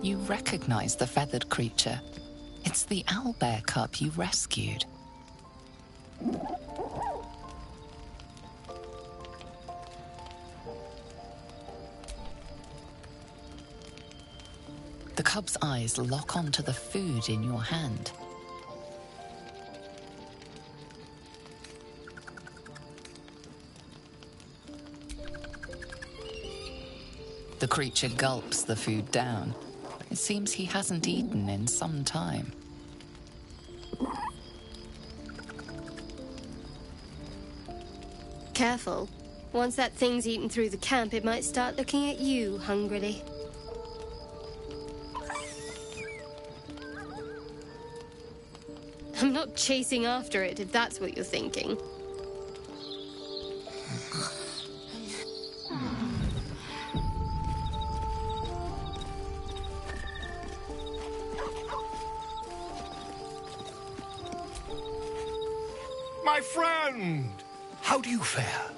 You recognize the feathered creature. It's the owlbear cub you rescued. The cub's eyes lock onto the food in your hand. The creature gulps the food down. It seems he hasn't eaten in some time. Careful. Once that thing's eaten through the camp, it might start looking at you hungrily. I'm not chasing after it, if that's what you're thinking. My friend! How do you fare?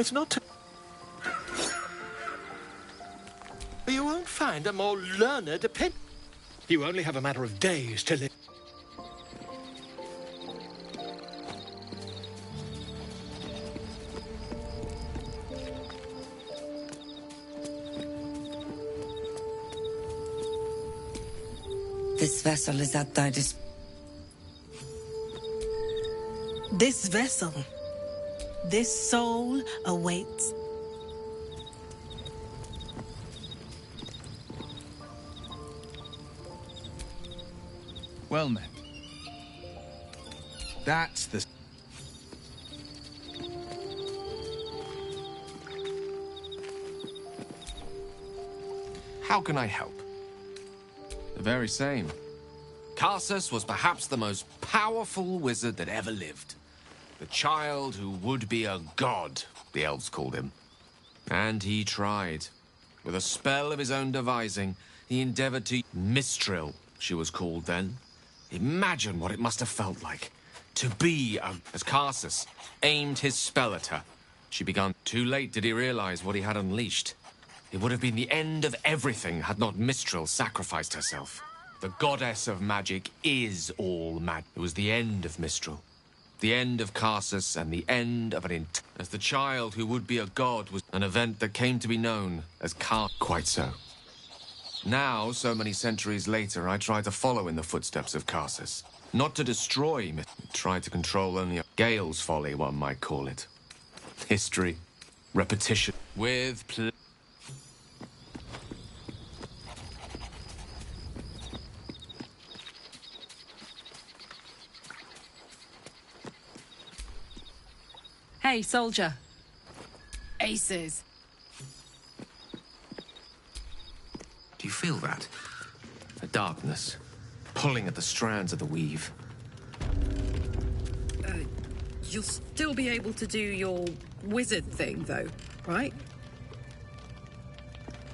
It's not... You won't find a more learned opinion. You only have a matter of days to live. This vessel is at thy dis... This vessel, this soul awaits. Well met. That's the... How can I help? The very same. Karsus was perhaps the most powerful wizard that ever lived. The child who would be a god, the elves called him. And he tried. With a spell of his own devising, he endeavored to... Mistril, she was called then. Imagine what it must have felt like. To be as Karsus aimed his spell at her. She began... Too late did he realize what he had unleashed. It would have been the end of everything had not Mistril sacrificed herself. The goddess of magic is all magic. It was the end of Mistril. The end of Karsus and the end of an as the child who would be a god was an event that came to be known as Quite so. Now, so many centuries later, I try to follow in the footsteps of Karsus. Not to destroy, try to control only a Gale's folly, one might call it. History, repetition, with Hey, soldier. Aces. Do you feel that? The darkness, pulling at the strands of the weave. You'll still be able to do your wizard thing, though, right?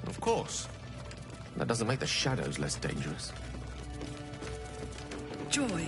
Of course. That doesn't make the shadows less dangerous. Joy.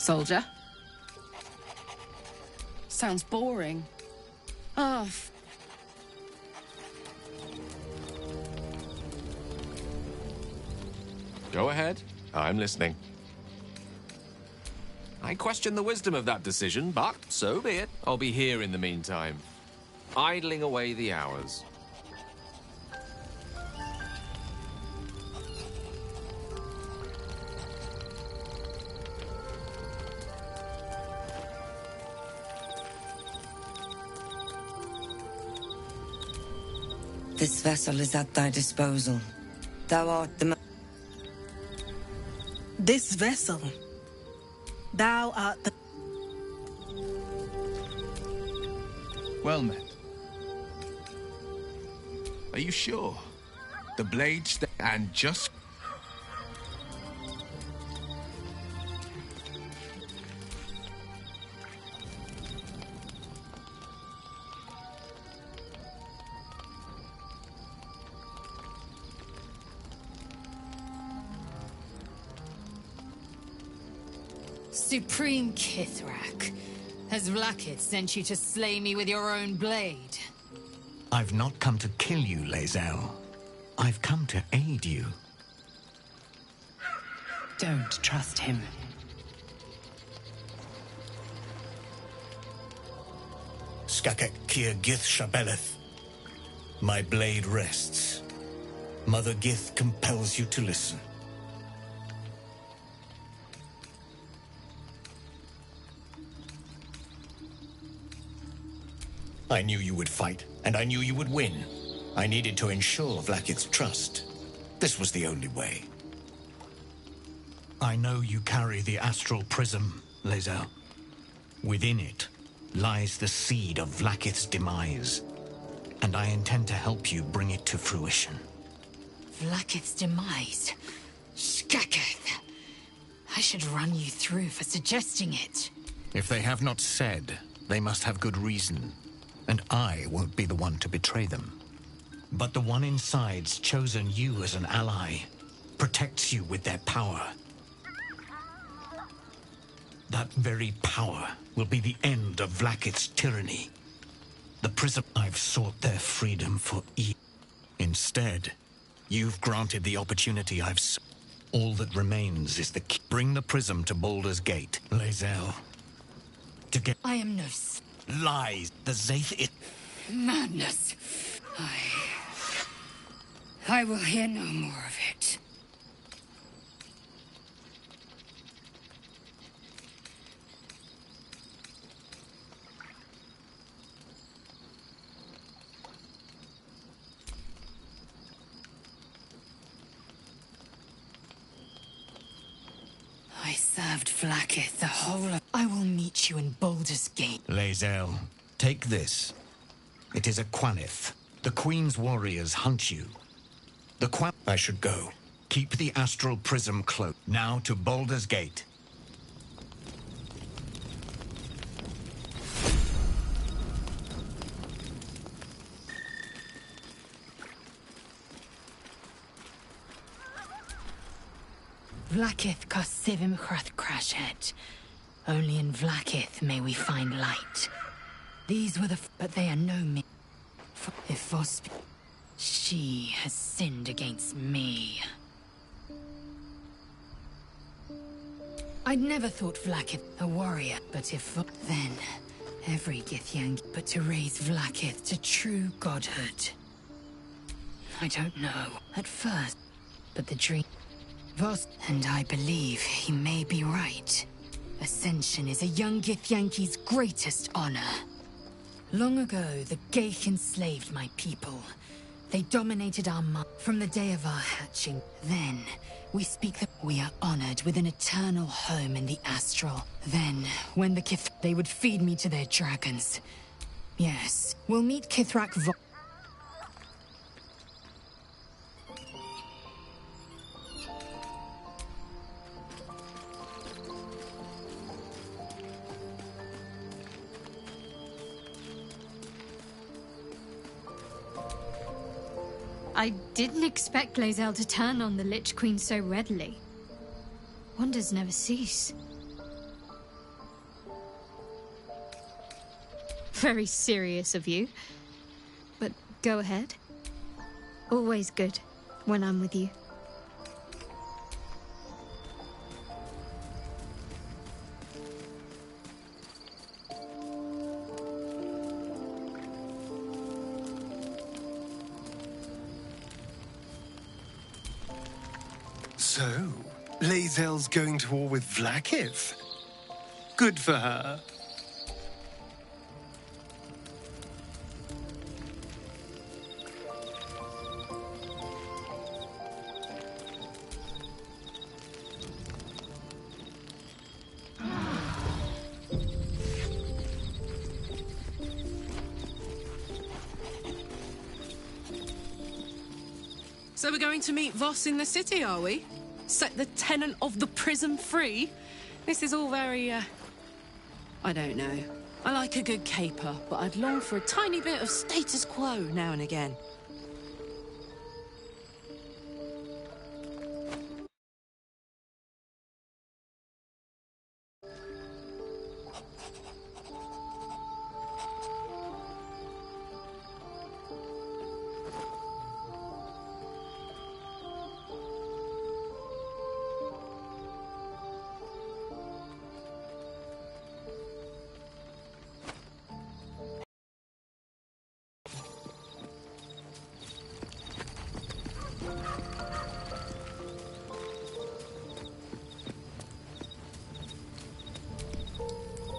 Soldier. Sounds boring. Ah, Go ahead. I'm listening. I question the wisdom of that decision, but so be it. I'll be here in the meantime, idling away the hours. This vessel is at thy disposal. Thou art the... This vessel. Thou art the... Well met. Are you sure? The blade and just... Supreme Kithrak, has Vlakith sent you to slay me with your own blade? I've not come to kill you, Lae'zel. I've come to aid you. Don't trust him. Skakek Kier Gith Shabeleth. My blade rests. Mother Gith compels you to listen. I knew you would fight, and I knew you would win. I needed to ensure Vlakith's trust. This was the only way. I know you carry the astral prism, Lae'zel. Within it lies the seed of Vlakith's demise, and I intend to help you bring it to fruition. Vlakith's demise? Skaketh! I should run you through for suggesting it. If they have not said, they must have good reason. And I won't be the one to betray them. But the one inside's chosen you as an ally, protects you with their power. That very power will be the end of Vlakith's tyranny. The prism I've sought their freedom for Instead, you've granted the opportunity I've sought. All that remains is the key. Bring the prism to Baldur's Gate, Lae'zel. To get... I am no... Lies. The Zaith is... Madness. I will hear no more of it. I served Vlakith the whole of... I will meet you in Baldur's Gate. Lae'zel, take this. It is a Quanith. The Queen's warriors hunt you. I should go. Keep the astral prism close. Now to Baldur's Gate. Vlakith Kosivim Chrath Crashhead. Only in Vlakith may we find light. These were but they are no me. If Vosp... She has sinned against me. I'd never thought Vlakith a warrior, but if... Then, every Githyank but to raise Vlakith to true godhood. I don't know, at first, but the dream... Vos... And I believe he may be right. Ascension is a young Githyanki's greatest honor. Long ago, the Geich enslaved my people. They dominated our from the day of our hatching. Then, we speak that we are honored with an eternal home in the astral. Then, when the they would feed me to their dragons. Yes, we'll meet Kithrak I didn't expect Lae'zel to turn on the Lich Queen so readily. Wonders never cease. Very serious of you. But go ahead. Always good when I'm with you. So, Lae'zel's going to war with Vlaakith. Good for her. So we're going to meet Voss in the city, are we? Set the tenant of the prison free? This is all very, I don't know. I like a good caper, but I'd long for a tiny bit of status quo now and again.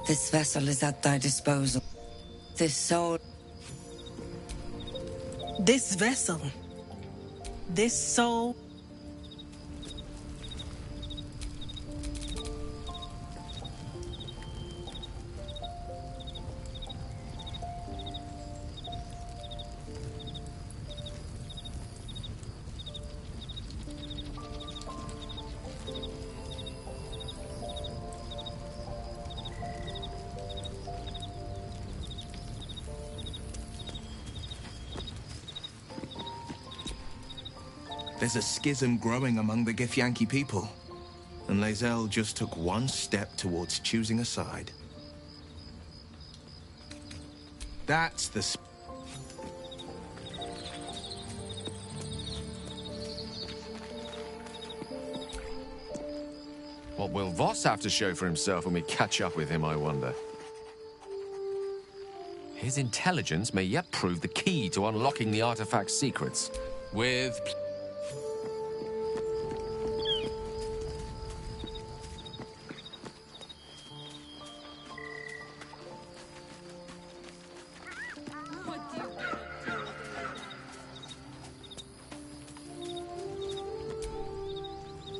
This vessel is at thy disposal. This soul... This vessel. This soul. There's a schism growing among the Githyanki people, and Lae'zel just took one step towards choosing a side. That's the... What will Voss have to show for himself when we catch up with him, I wonder? His intelligence may yet prove the key to unlocking the artifact's secrets. With...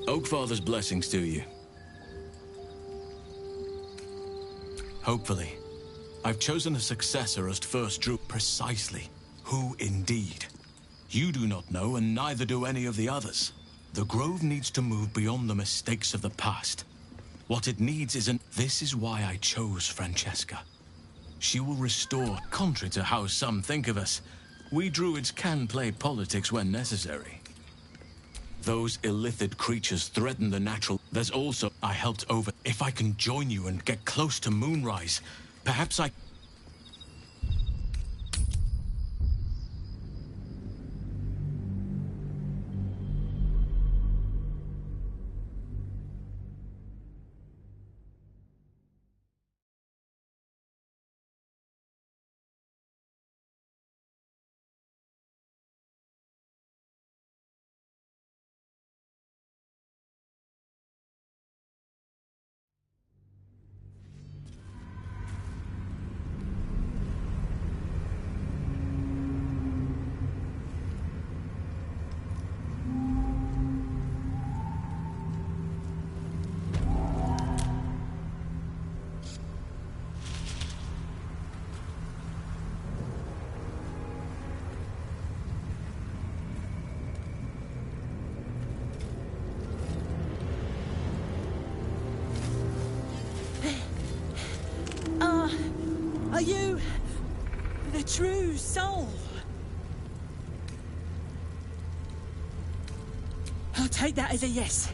Oakfather's blessings to you. Hopefully. I've chosen a successor as first drew precisely. Who indeed? You do not know, and neither do any of the others. The Grove needs to move beyond the mistakes of the past. What it needs isn't... This is why I chose Francesca. She will restore, contrary to how some think of us. We druids can play politics when necessary. Those illithid creatures threaten the natural... There's also... I helped over... If I can join you and get close to Moonrise, perhaps I... Are you the true soul? I'll take that as a yes.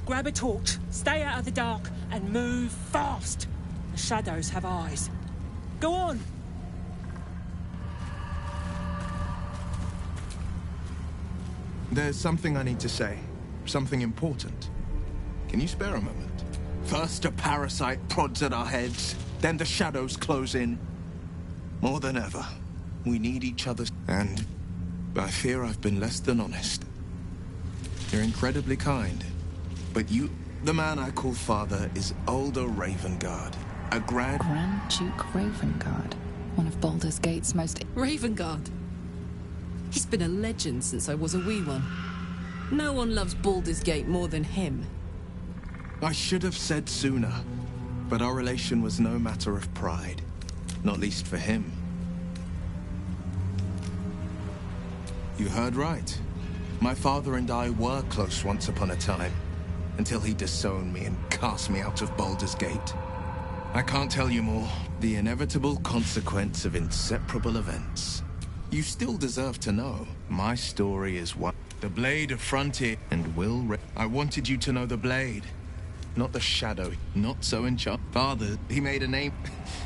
Grab a torch, stay out of the dark, and move fast. The shadows have eyes. Go on! There's something I need to say. Something important. Can you spare a moment? First a parasite prods at our heads, then the shadows close in. More than ever, we need each other, and I fear I've been less than honest. You're incredibly kind, but the man I call father, is Ulder Ravengard, a Grand Duke Ravengard, one of Baldur's Gate's most... Ravengard? He's been a legend since I was a wee one. No one loves Baldur's Gate more than him. I should have said sooner, but our relation was no matter of pride, not least for him. You heard right. My father and I were close once upon a time, until he disowned me and cast me out of Baldur's Gate. I can't tell you more. The inevitable consequence of inseparable events. You still deserve to know. My story is one. The Blade of Frontier and I wanted you to know the Blade, not the Shadow. Not so enchanted. Father, he made a name.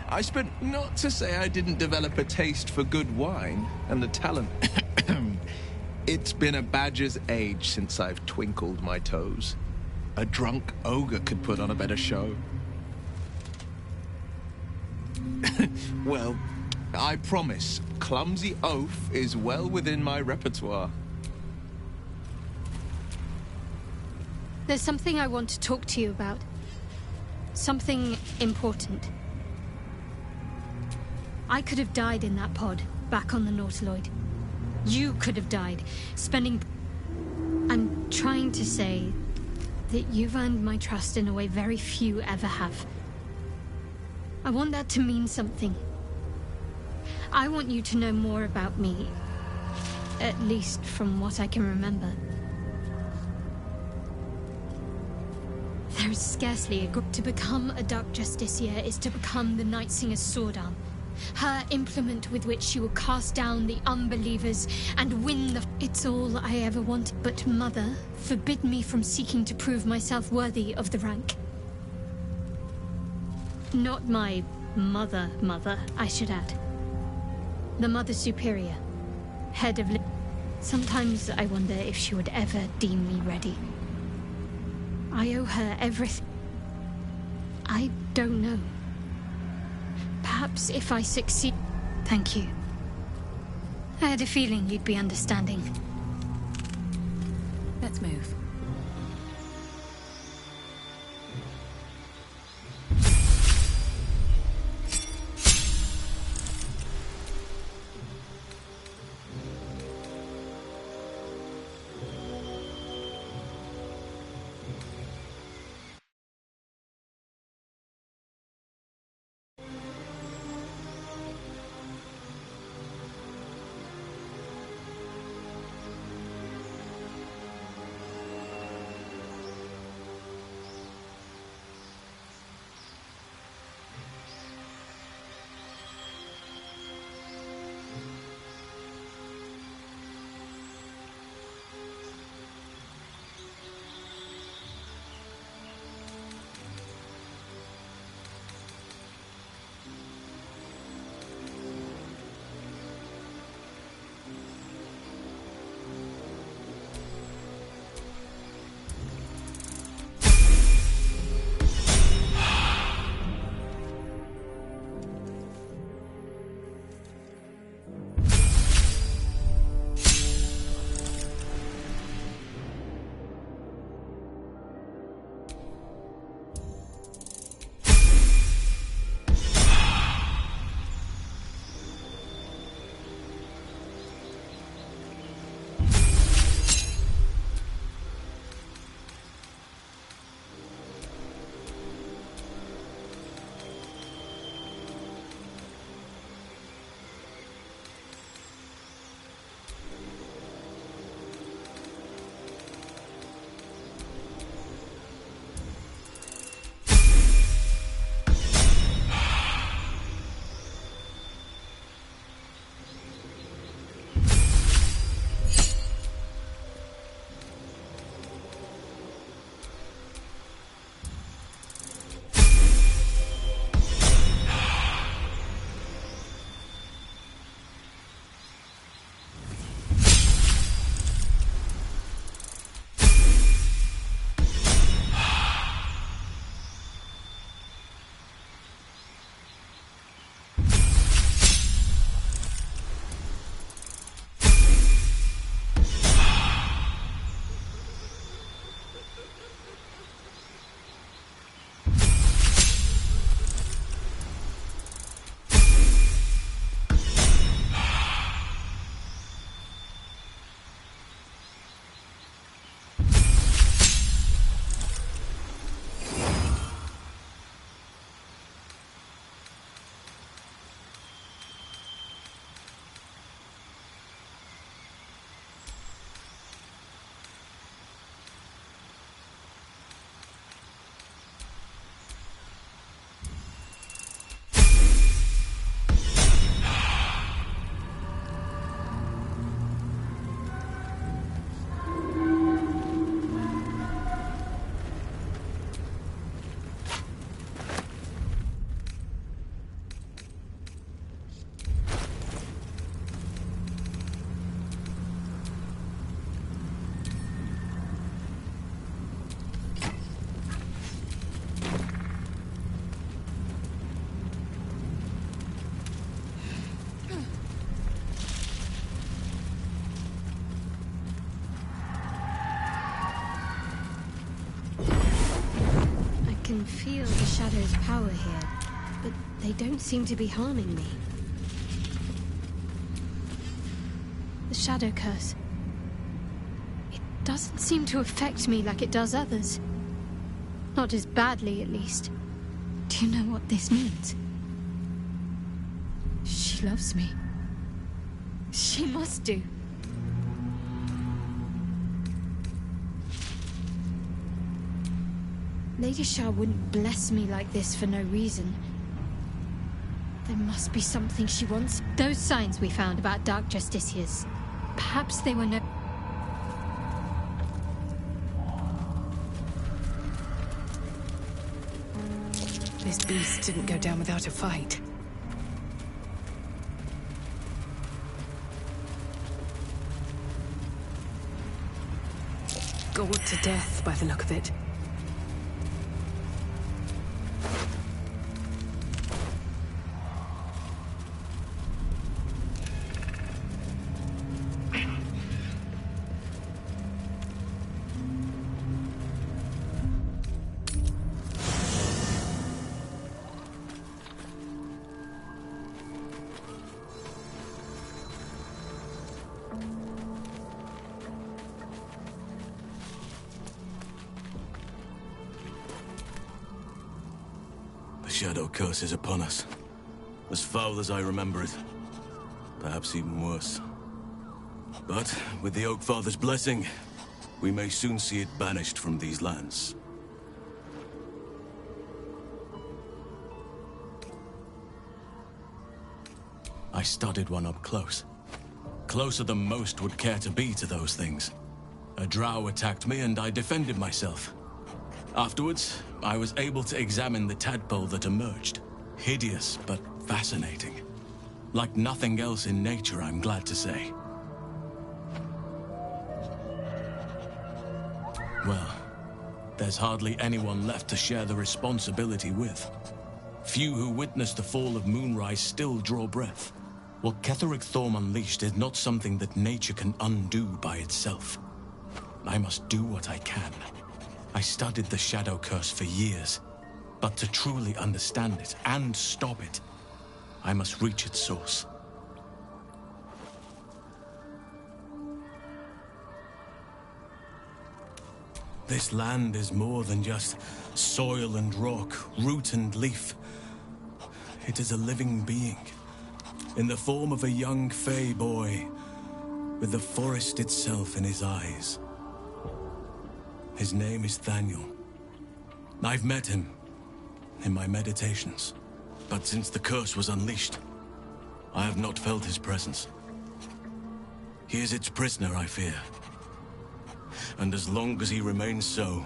I spent, not to say I didn't develop a taste for good wine and the talent. It's been a badger's age since I've twinkled my toes. A drunk ogre could put on a better show. Well, I promise, clumsy oath is well within my repertoire. There's something I want to talk to you about. Something important. I could have died in that pod, back on the Nautiloid. You could have died, I'm trying to say that you've earned my trust in a way very few ever have. I want that to mean something. I want you to know more about me, at least from what I can remember. There is scarcely a group. To become a Dark Justiciar is to become the Night Singer's sword arm. Her implement with which she will cast down the unbelievers and win the... It's all I ever wanted. But Mother forbid me from seeking to prove myself worthy of the rank. Not my mother, I should add. The Mother Superior, head of... Sometimes I wonder if she would ever deem me ready. I owe her everything. I don't know. Perhaps if I succeed... Thank you. I had a feeling you'd be understanding. Let's move. feel the Shadow's power here, but they don't seem to be harming me. The Shadow Curse. It doesn't seem to affect me like it does others. Not as badly, at least. Do you know what this means? She loves me. She must do. Lady Shah wouldn't bless me like this for no reason. There must be something she wants. Those signs we found about Dark Justiciars. Perhaps they were no... This beast didn't go down without a fight. Gored to death by the look of it. The Shadow Curse is upon us. As foul as I remember it. Perhaps even worse. But with the Oak Father's blessing, we may soon see it banished from these lands. I studied one up close. Closer than most would care to be to those things. A drow attacked me and I defended myself. Afterwards, I was able to examine the tadpole that emerged. Hideous, but fascinating. Like nothing else in nature, I'm glad to say. Well, there's hardly anyone left to share the responsibility with. Few who witnessed the fall of Moonrise still draw breath. What Ketheric Thorm unleashed is not something that nature can undo by itself. I must do what I can. I studied the Shadow Curse for years, but to truly understand it and stop it, I must reach its source. This land is more than just soil and rock, root and leaf. It is a living being, in the form of a young Fey boy, with the forest itself in his eyes. His name is Thaniel. I've met him in my meditations, but since the curse was unleashed, I have not felt his presence. He is its prisoner, I fear. And as long as he remains so,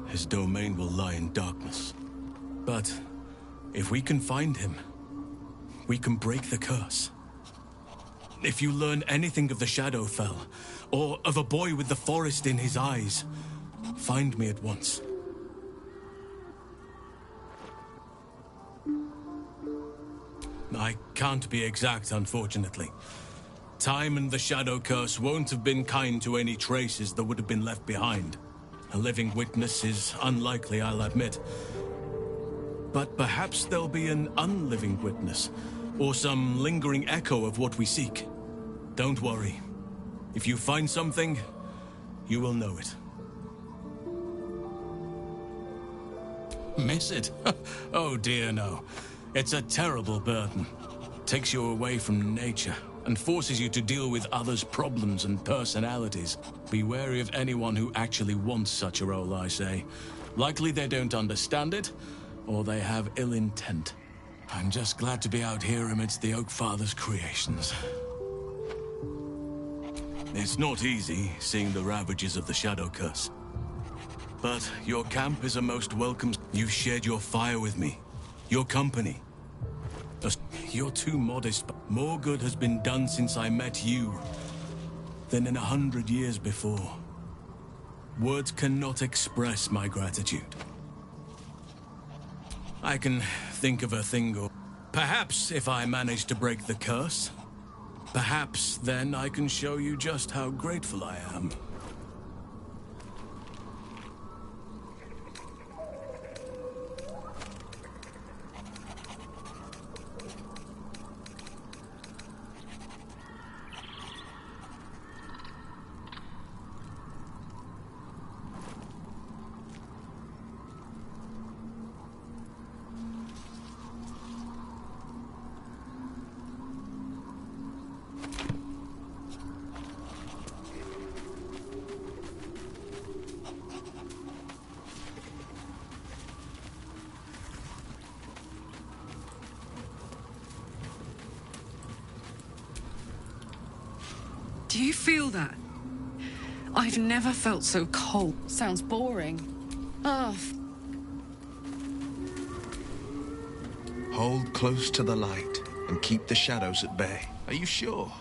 his domain will lie in darkness. But if we can find him, we can break the curse. If you learn anything of the Shadowfell, or of a boy with the forest in his eyes, find me at once. I can't be exact, unfortunately. Time and the Shadow Curse won't have been kind to any traces that would have been left behind. A living witness is unlikely, I'll admit. But perhaps there'll be an unliving witness, or some lingering echo of what we seek. Don't worry. If you find something, you will know it. Miss it? Oh dear, no. It's a terrible burden. Takes you away from nature, and forces you to deal with others' problems and personalities. Be wary of anyone who actually wants such a role, I say. Likely they don't understand it, or they have ill intent. I'm just glad to be out here amidst the Oak Father's creations. It's not easy, seeing the ravages of the Shadow Curse. But your camp is a most welcome... You've shared your fire with me. Your company. You're too modest, but more good has been done since I met you than in 100 years before. Words cannot express my gratitude. I can think of a thing or... Perhaps if I manage to break the curse, perhaps then I can show you just how grateful I am. Do you feel that? I've never felt so cold. Sounds boring. Ugh. Hold close to the light and keep the shadows at bay. Are you sure?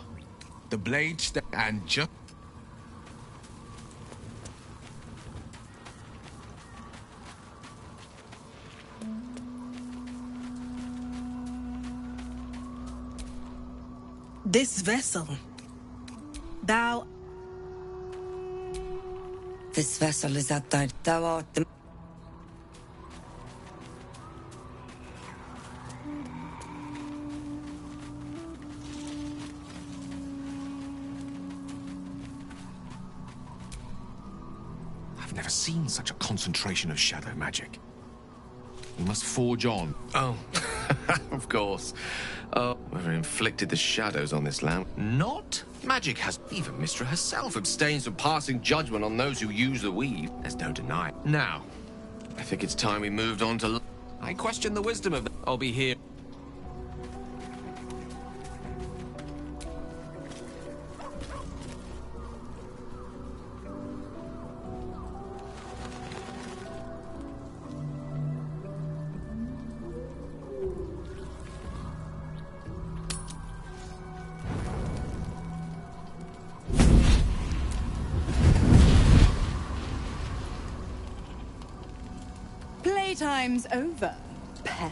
The blade and just... This vessel. Thou... This vessel is at thy... Thou art the... I've never seen such a concentration of shadow magic. We must forge on. Oh, of course. Whoever inflicted the shadows on this land? Not? Magic has... Even Mystra herself abstains from passing judgment on those who use the weave. There's no denying. Now, I think it's time we moved on to... I question the wisdom of... I'll be here. Playtime's over, pet.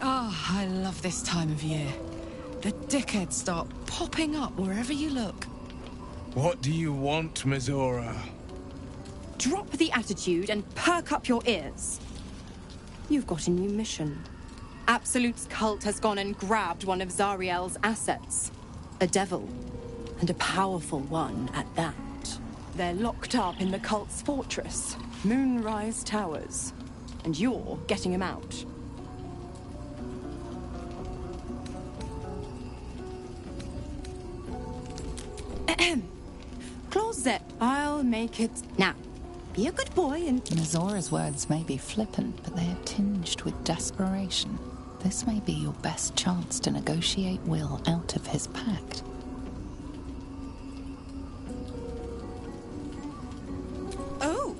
Oh, I love this time of year. The dickheads start popping up wherever you look. What do you want, Mizora? Drop the attitude and perk up your ears. You've got a new mission. Absolute's cult has gone and grabbed one of Zariel's assets. A devil. And a powerful one at that. They're locked up in the cult's fortress, Moonrise Towers. And you're getting him out. Closet, I'll make it now. Be a good boy and... Mizora's words may be flippant, but they are tinged with desperation. This may be your best chance to negotiate Will out of his pact. Oh,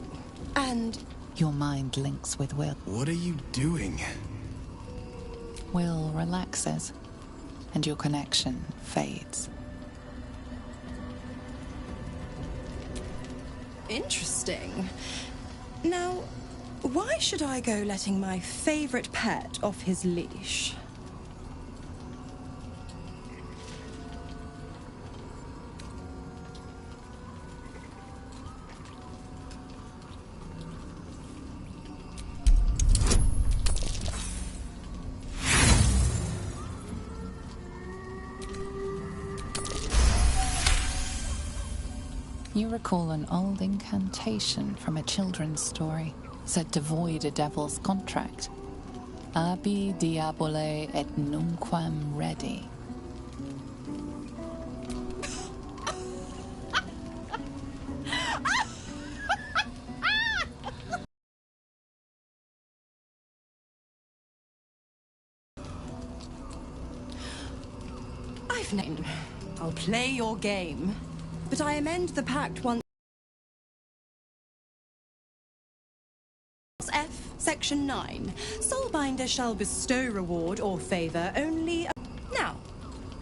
and... Your mind links with Will. What are you doing? Will relaxes, and your connection fades. Interesting. Now, why should I go letting my favorite pet off his leash? You recall an old incantation from a children's story, said to void a devil's contract. Abi diabole et nunquam redi. I've named. I'll play your game. But I amend the pact once. F, Section 9. Soulbinder shall bestow reward or favor only... Now,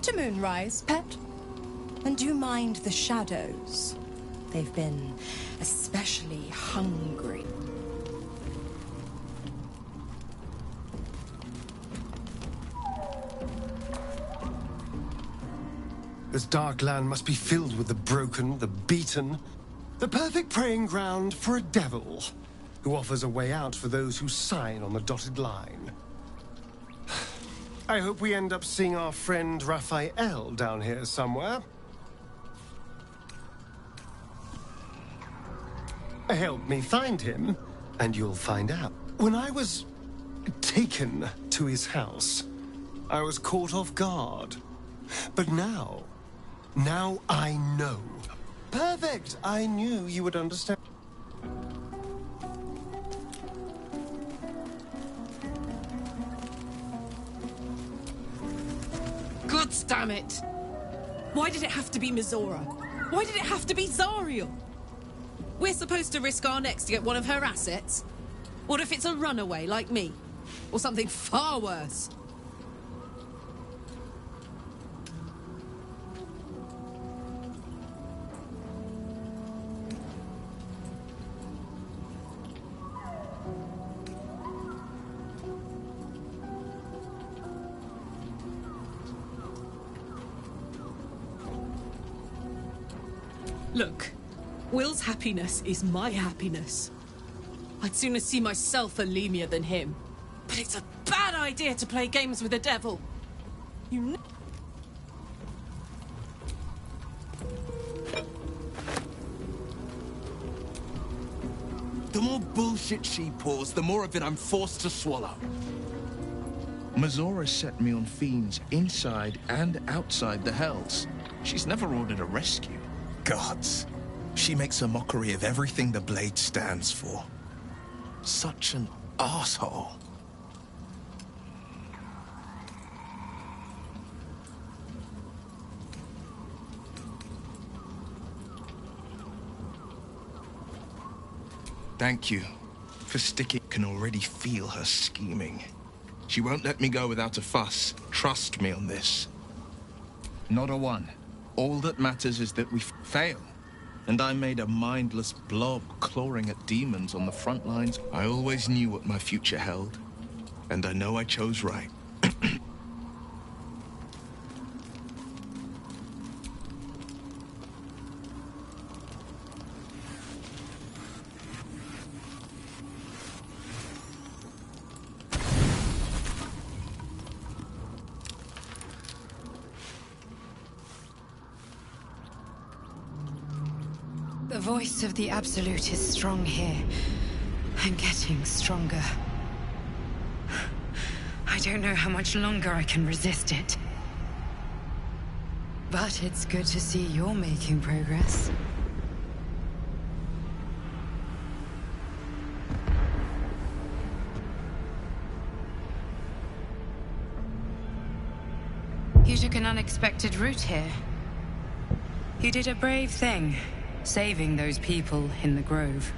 to Moonrise, pet. And do mind the shadows. They've been especially hungry. This dark land must be filled with the broken, the beaten, the perfect preying ground for a devil who offers a way out for those who sign on the dotted line. I hope we end up seeing our friend Raphael down here somewhere. Help me find him, and you'll find out. When I was taken to his house, I was caught off guard. But now I know. Perfect! I knew you would understand. gods damn it! Why did it have to be Mizora? Why did it have to be Zariel? We're supposed to risk our necks to get one of her assets? What if it's a runaway like me? Or something far worse? Look, Will's happiness is my happiness. I'd sooner see myself a Lemur than him. But it's a bad idea to play games with the devil. You The more bullshit she pours, the more of it I'm forced to swallow. Mizora set me on fiends inside and outside the Hells. She's never ordered a rescue. Gods. She makes a mockery of everything the Blade stands for. Such an asshole. Thank you for sticking. Can already feel her scheming. She won't let me go without a fuss. Trust me on this. Not a one. All that matters is that we fail. And I made a mindless blob clawing at demons on the front lines. I always knew what my future held. And I know I chose right. The voice of the Absolute is strong here, and getting stronger. I don't know how much longer I can resist it. But it's good to see you're making progress. You took an unexpected route here. You did a brave thing. Saving those people in the grove.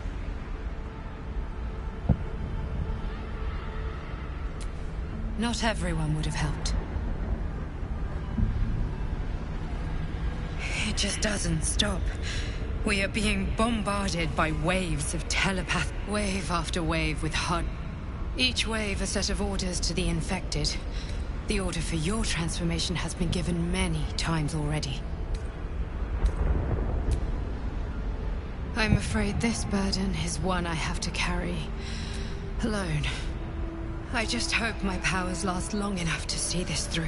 Not everyone would have helped. It just doesn't stop. We are being bombarded by waves of telepath. Wave after wave with HUD. Each wave a set of orders to the infected. The order for your transformation has been given many times already. I'm afraid this burden is one I have to carry alone. I just hope my powers last long enough to see this through.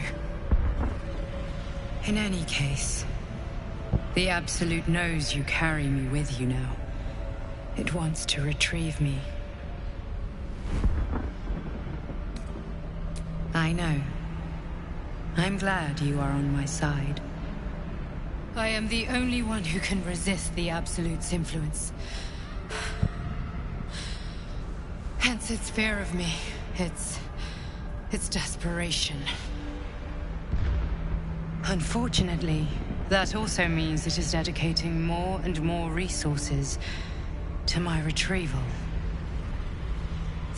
In any case, the Absolute knows you carry me with you now. It wants to retrieve me. I know. I'm glad you are on my side. I am the only one who can resist the Absolute's influence. Hence its fear of me. Its desperation. Unfortunately, that also means it is dedicating more and more resources to my retrieval.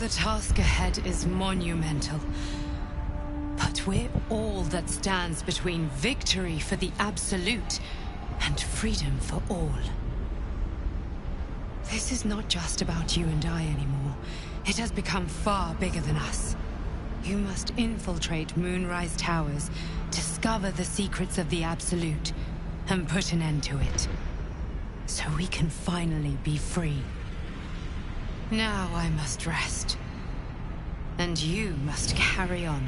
The task ahead is monumental. But we're all that stands between victory for the Absolute and freedom for all. This is not just about you and I anymore. It has become far bigger than us. You must infiltrate Moonrise Towers, discover the secrets of the Absolute, and put an end to it. So we can finally be free. Now I must rest. And you must carry on.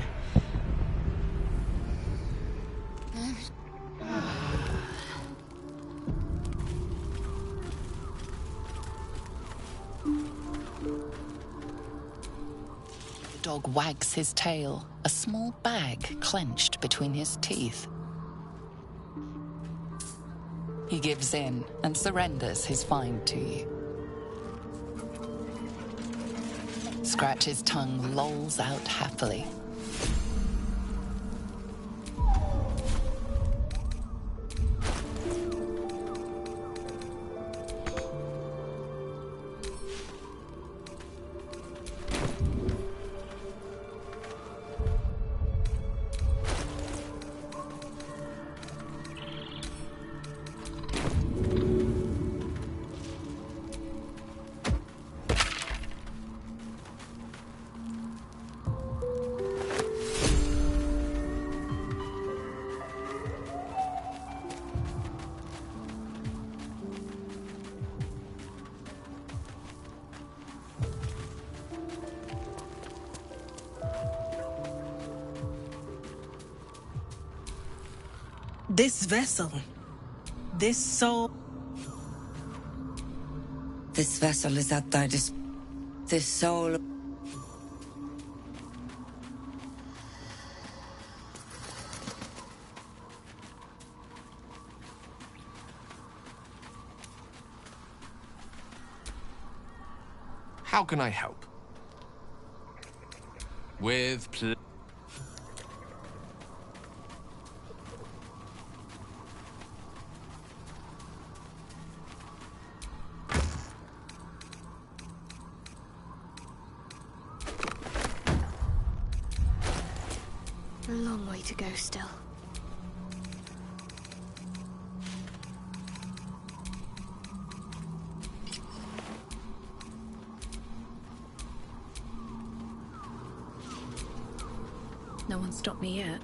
The dog wags his tail, a small bag clenched between his teeth. He gives in and surrenders his find to you. Scratch's tongue lolls out happily. This vessel, this soul... This vessel is at thy this soul... How can I help? With A long way to go still. No one stopped me yet.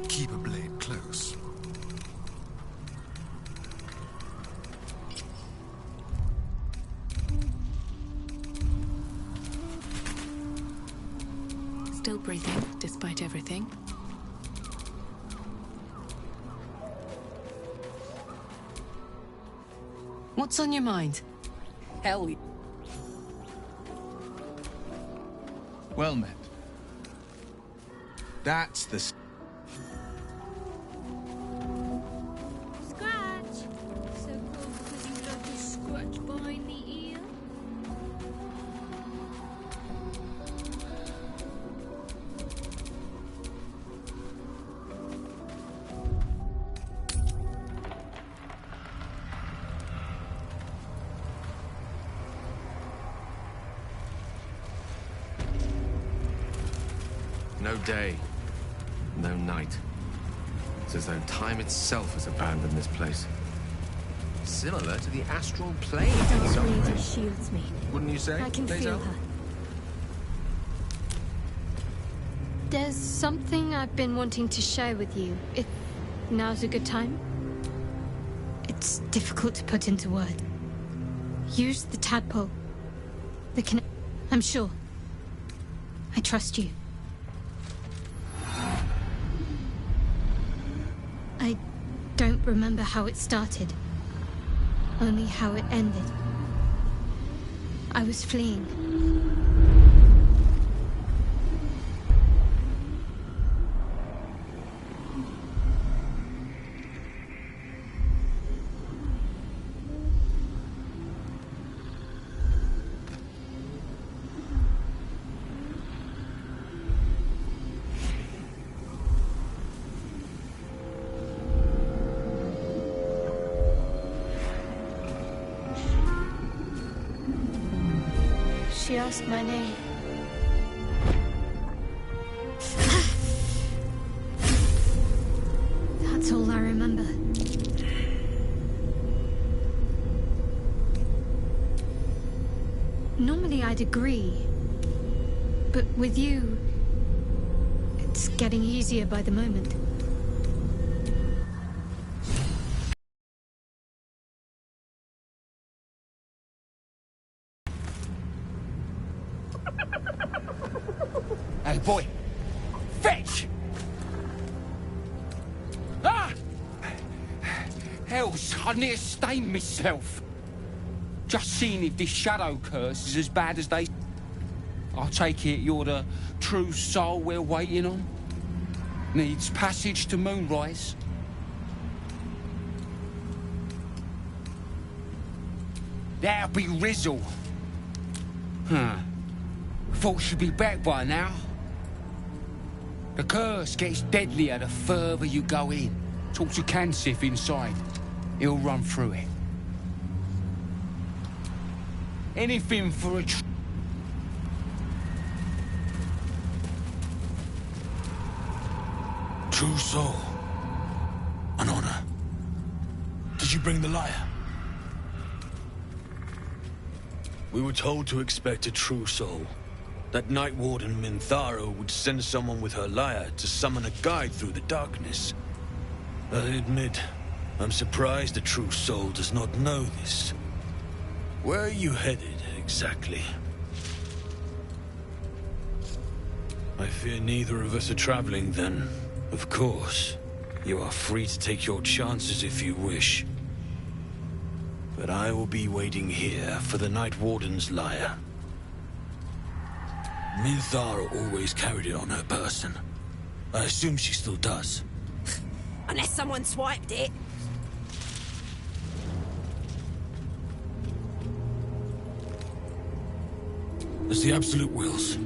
Keep a blade close. Still breathing, despite everything. What's on your mind? Hell. Well met. That's the... Scratch! So cold because you love to scratch behind the ear? no day, no night. It's as though time itself has abandoned this place. Similar to the astral plane in some Dark Lady ways. shields me. Wouldn't you say? I can Daisy? feel her. There's something I've been wanting to share with you, if now's a good time. It's difficult to put into words. Use the tadpole. I'm sure. I trust you. I don't remember how it started. Only how it ended. I was fleeing. She asked my name. That's all I remember. Normally I'd agree, but with you, it's getting easier by the moment. Hey, boy. Fetch! Ah! Hells, I near stained myself. Just seeing if this shadow curse is as bad as they... I take it you're the true soul we're waiting on? Needs passage to Moonrise? That'll be Rizzle. Huh. Thought she'd be back by now. The curse gets deadlier the further you go in. Talk to Cansif inside. He'll run through it. Anything for a True soul. you bring the lyre? We were told to expect a true soul. That Night Warden Minthara would send someone with her lyre to summon a guide through the darkness. I admit, I'm surprised a true soul does not know this. Where are you headed, exactly? I fear neither of us are traveling, then. Of course, you are free to take your chances if you wish. But I will be waiting here for the Night Warden's lyre. Minthara always carried it on her person. I assume she still does. Unless someone swiped it. As the Absolute wills.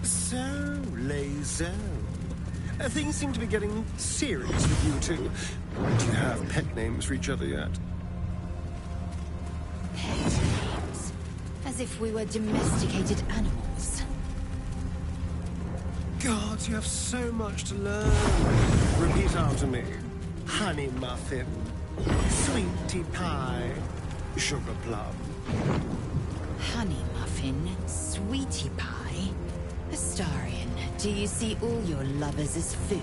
So, Lazo. Things seem to be getting serious with you two. Do you have pet names for each other yet? Pet names? As if we were domesticated animals. God, you have so much to learn. Repeat after me. Honey muffin, sweetie pie, sugar plum. Honey muffin, sweetie pie. Astarion, do you see all your lovers as food?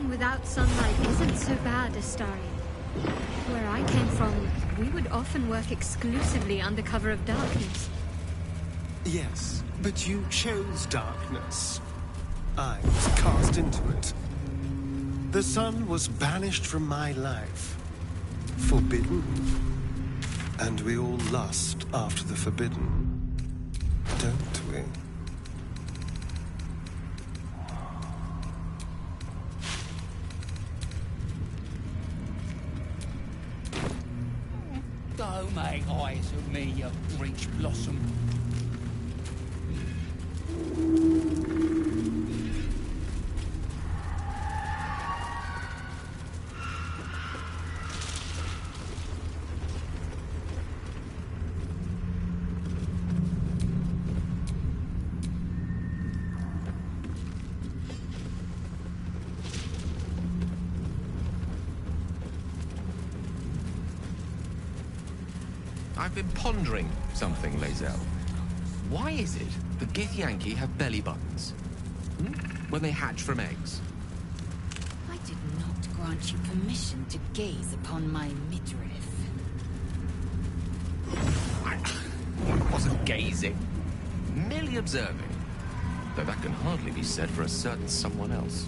Without sunlight isn't so bad, Astarion. Where I came from, we would often work exclusively under cover of darkness. Yes, but you chose darkness. I was cast into it. The sun was banished from my life. Forbidden. And we all lust after the forbidden. Don't we? Don't make eyes at me, you breech blossom. I've been pondering something, Lae'zel. Why is it the Githyanki have belly buttons? When they hatch from eggs? I did not grant you permission to gaze upon my midriff. I wasn't gazing. Merely observing. Though that can hardly be said for a certain someone else.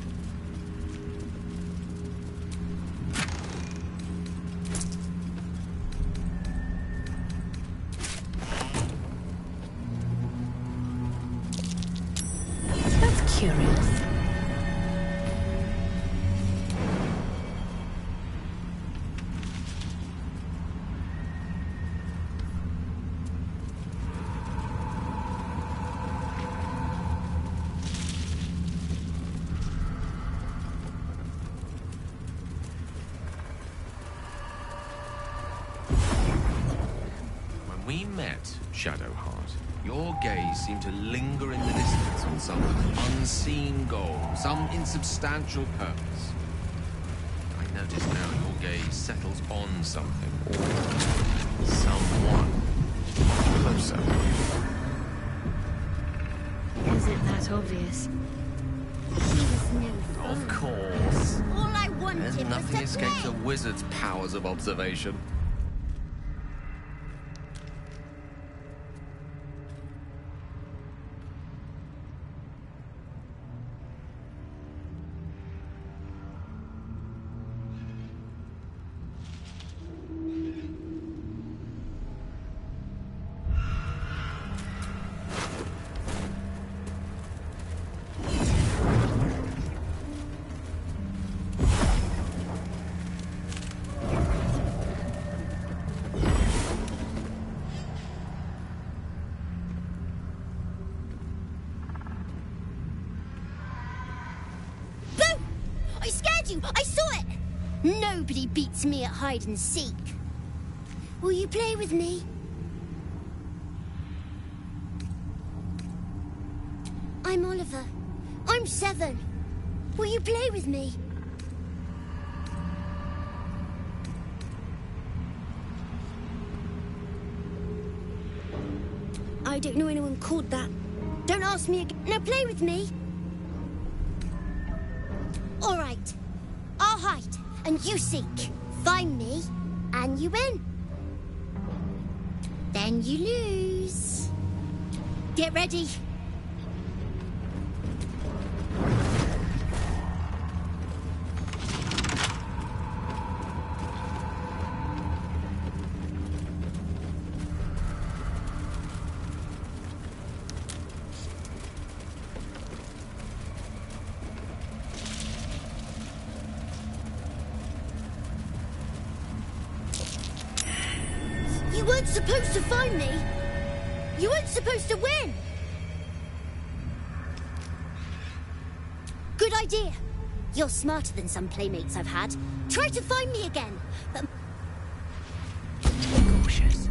We met, Shadowheart. Your gaze seemed to linger in the distance on some unseen goal, some insubstantial purpose. I notice now your gaze settles on something, or someone closer. Is it that obvious? Of course. All I wanted There's was nothing to escapes play. a wizard's powers of observation. I saw it! Nobody beats me at hide and seek. Will you play with me? I'm Oliver. I'm 7. Will you play with me? I don't know anyone called that. Don't ask me again. Now play with me. All right. I'll hide, and you seek. Find me, and you win. Then you lose. Get ready. You weren't supposed to find me. You weren't supposed to win. Good idea. You're smarter than some playmates I've had. Try to find me again, but... Cautious.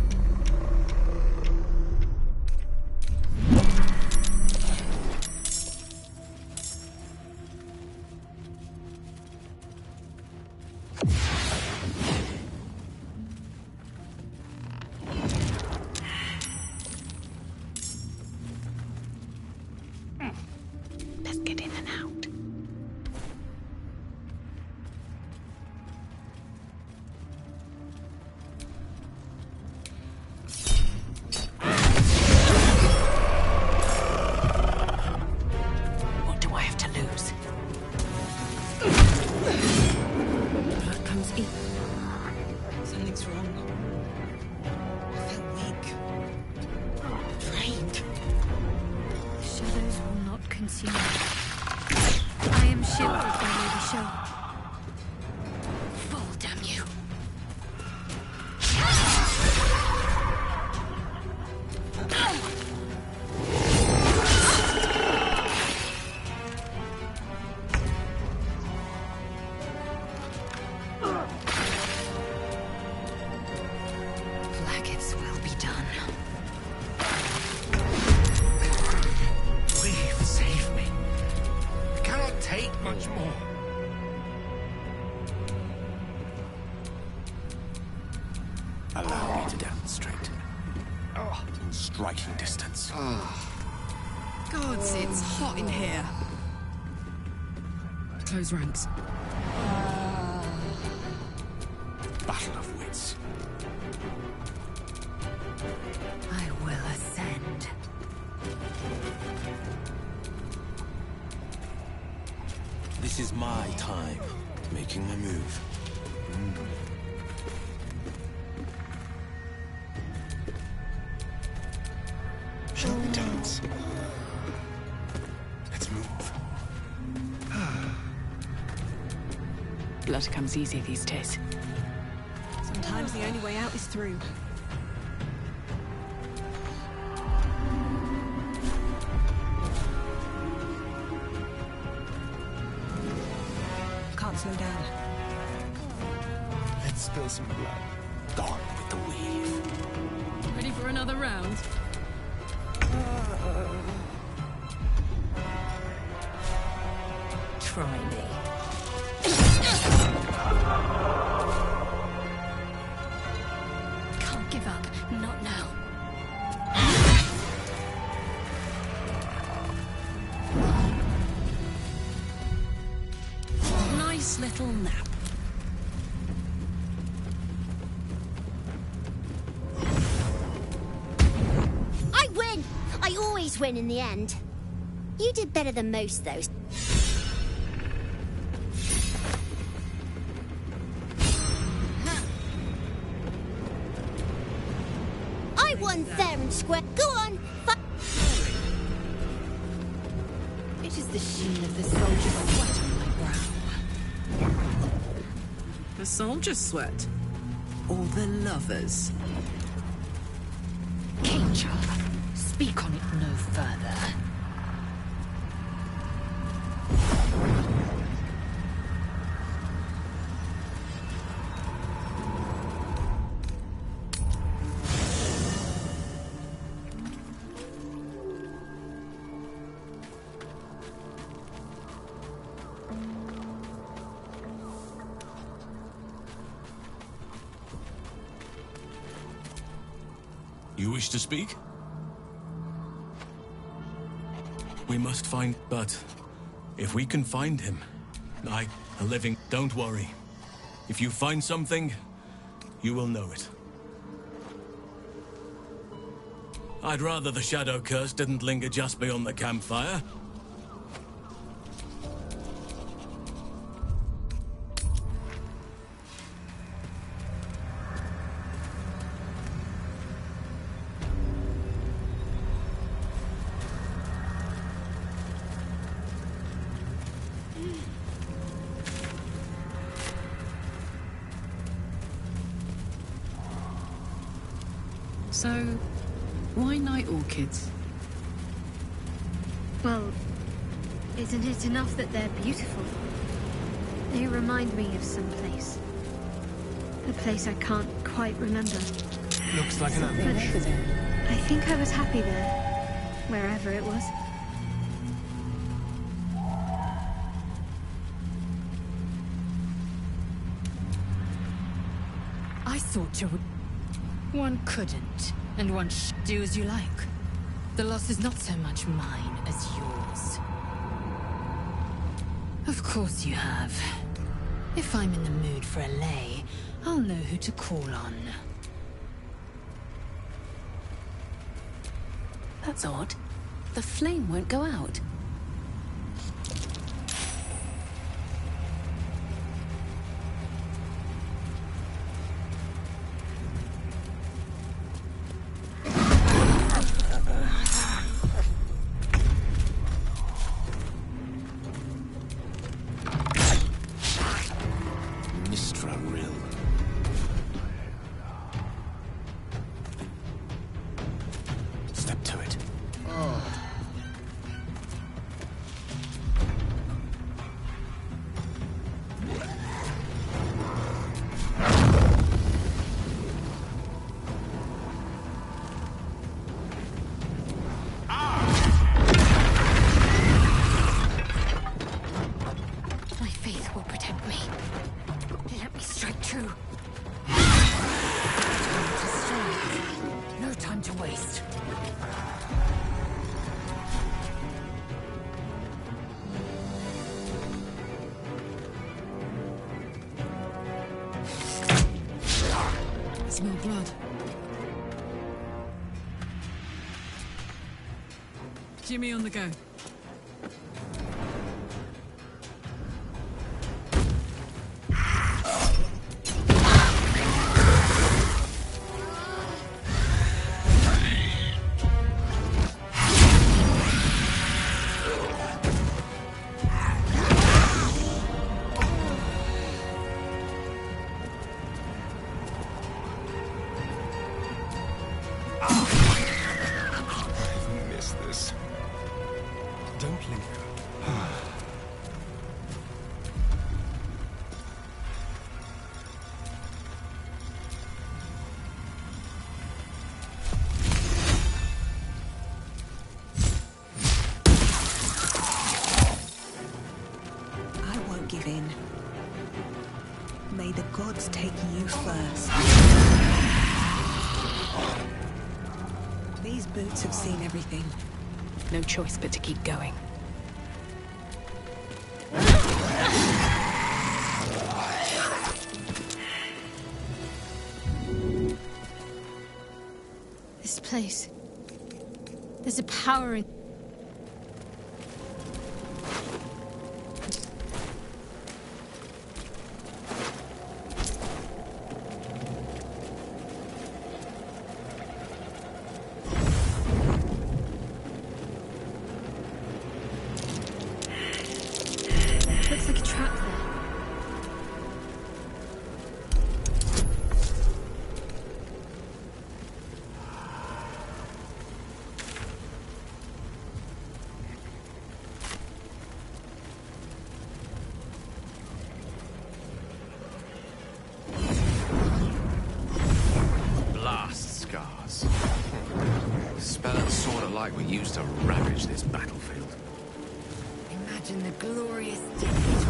Let's get in and out. What do I have to lose? Blood comes in. Something's wrong. I feel weak. Drained. The shadows will not consume me. I am shielded by Lady Show. Fall, damn you. much more. Allow me to demonstrate. In striking distance. Gods, it's hot in here. Close ranks. Battle of wits. I will ascend. This is my time, making my move. Shall we dance? Let's move. Blood comes easy these days. Sometimes the only way out is through. Can't slow down. Let's spill some blood. Gone with the weave. Ready for another round? Try me. Can't give up. Not now. Nice little nap. I win! I always win in the end. You did better than most, though. I won fair and square. Go on! It is the sheen of the soldier's sweat on my brow. The soldier's sweat. Or the lovers. Keitra, speak on it no further. You wish to speak? We must find... But if we can find him, a living... Don't worry. If you find something, you will know it. I'd rather the shadow curse didn't linger just beyond the campfire. So, why night orchids? Well, isn't it enough that they're beautiful? They remind me of some place. A place I can't quite remember. Looks like an ambush. But I think I was happy there, wherever it was. I thought you would... One couldn't, and one do as you like. The loss is not so much mine as yours. Of course you have. If I'm in the mood for a lay, I'll know who to call on. That's odd. The flame won't go out. smell blood. Jimmy on the go. Give in. May the gods take you first. These boots have seen everything. No choice but to keep going. This place. There's a power in... Looks like a trap there. Blast scars. Spelling sort of like we used to ravage this battlefield. Imagine the glorious din between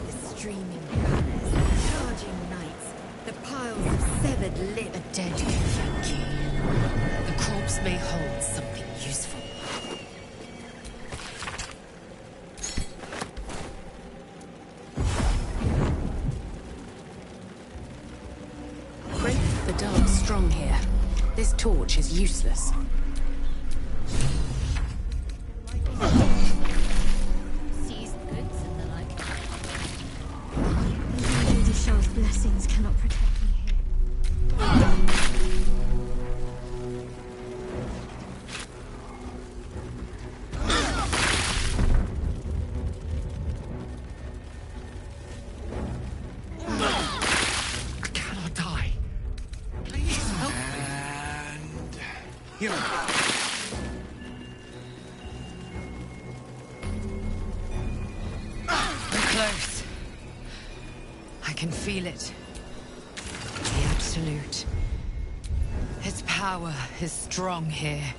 the streaming banners, the charging knights, the piles of severed lip. A dead Githyanki. The corpse may hold something useful. Great, the dark's strong here. This torch is useless. Seized goods and the like. Even Lady Shah's blessings cannot protect me here. I cannot die. Please help me. Here. We're close. I can feel it. The Absolute. Its power is strong here.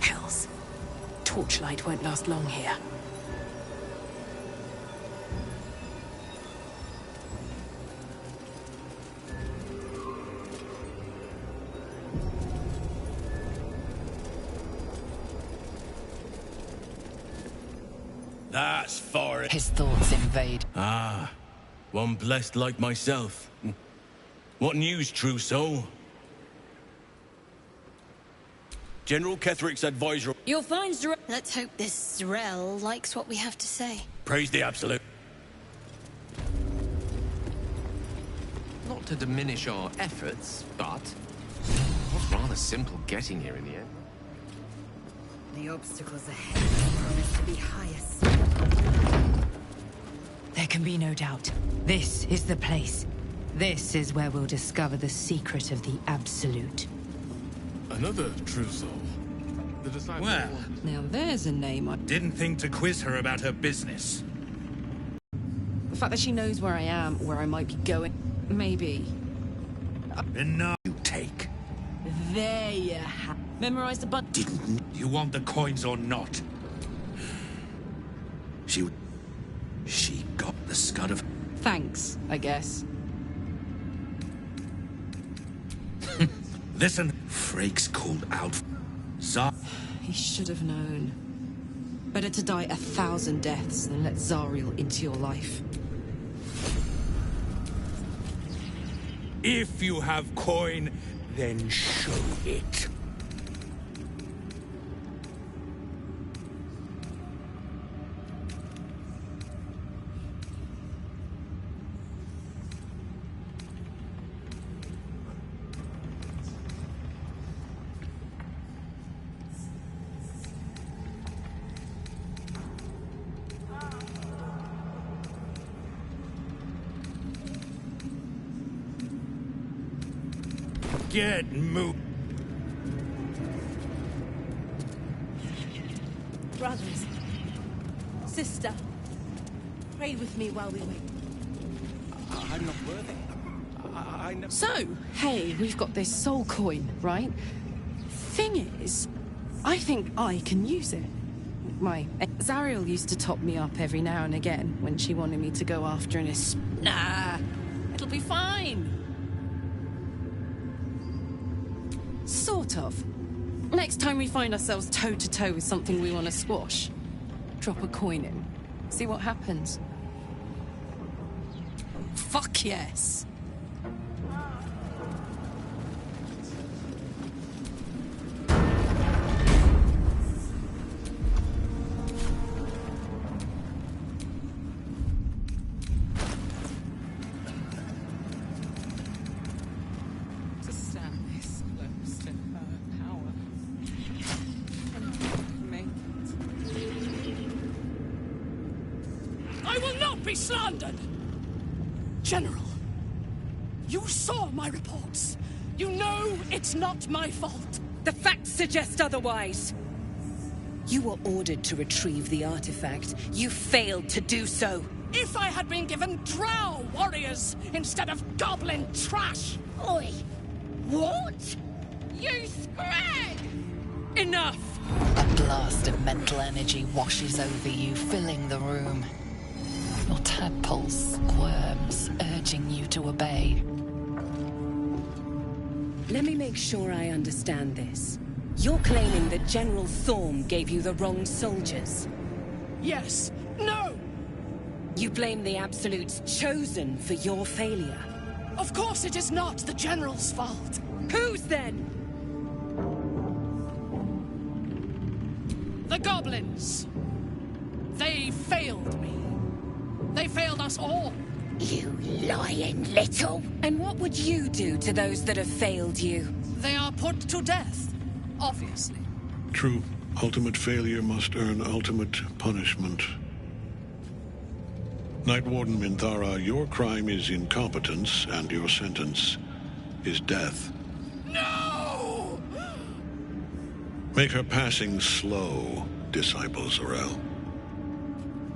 Hells. Torchlight won't last long here. That's for it. His thoughts invade. Ah, one blessed like myself. What news, true soul? General Ketherick's advisor. You'll find Z'rell. Let's hope this Z'rell likes what we have to say. Praise the Absolute. Not to diminish our efforts, but it was rather simple getting here in the end. The obstacles ahead promise to be highest. There can be no doubt. This is the place. This is where we'll discover the secret of the Absolute. Another true soul. The disciple. Well, Now there's a name I... didn't think to quiz her about her business. The fact that she knows where I am, where I might be going, maybe. Enough. You take. There you have. Memorized a bunch. Didn't you want the coins or not? She got the scud of... Thanks, I guess. Listen, Freke's called out. He should have known. Better to die 1,000 deaths than let Zariel into your life. If you have coin, then show it. Get moved. Brothers, sister, pray with me while we wait. I'm not worthy. I never... So, hey, we've got this soul coin, right? Thing is, I think I can use it. Zariel used to top me up every now and again when she wanted me to go after an Nah, it'll be fine. Sort of. Next time we find ourselves toe-to-toe with something we want to squash, drop a coin in. See what happens. Fuck yes! Slandered! General, you saw my reports. You know it's not my fault. The facts suggest otherwise. You were ordered to retrieve the artifact. You failed to do so. If I had been given drow warriors instead of goblin trash! Oi! What? You scrag! Enough! A blast of mental energy washes over you, filling the room. Your tadpole squirms, urging you to obey. Let me make sure I understand this. You're claiming that General Thorm gave you the wrong soldiers? Yes. No! You blame the Absolute's Chosen for your failure? Of course it is not the General's fault. Whose then? The goblins. They failed me. They failed us all. You lying little. And what would you do to those that have failed you? They are put to death, obviously. True. Ultimate failure must earn ultimate punishment. Night Warden Minthara, your crime is incompetence, and your sentence is death. No! Make her passing slow, Disciple Zorel.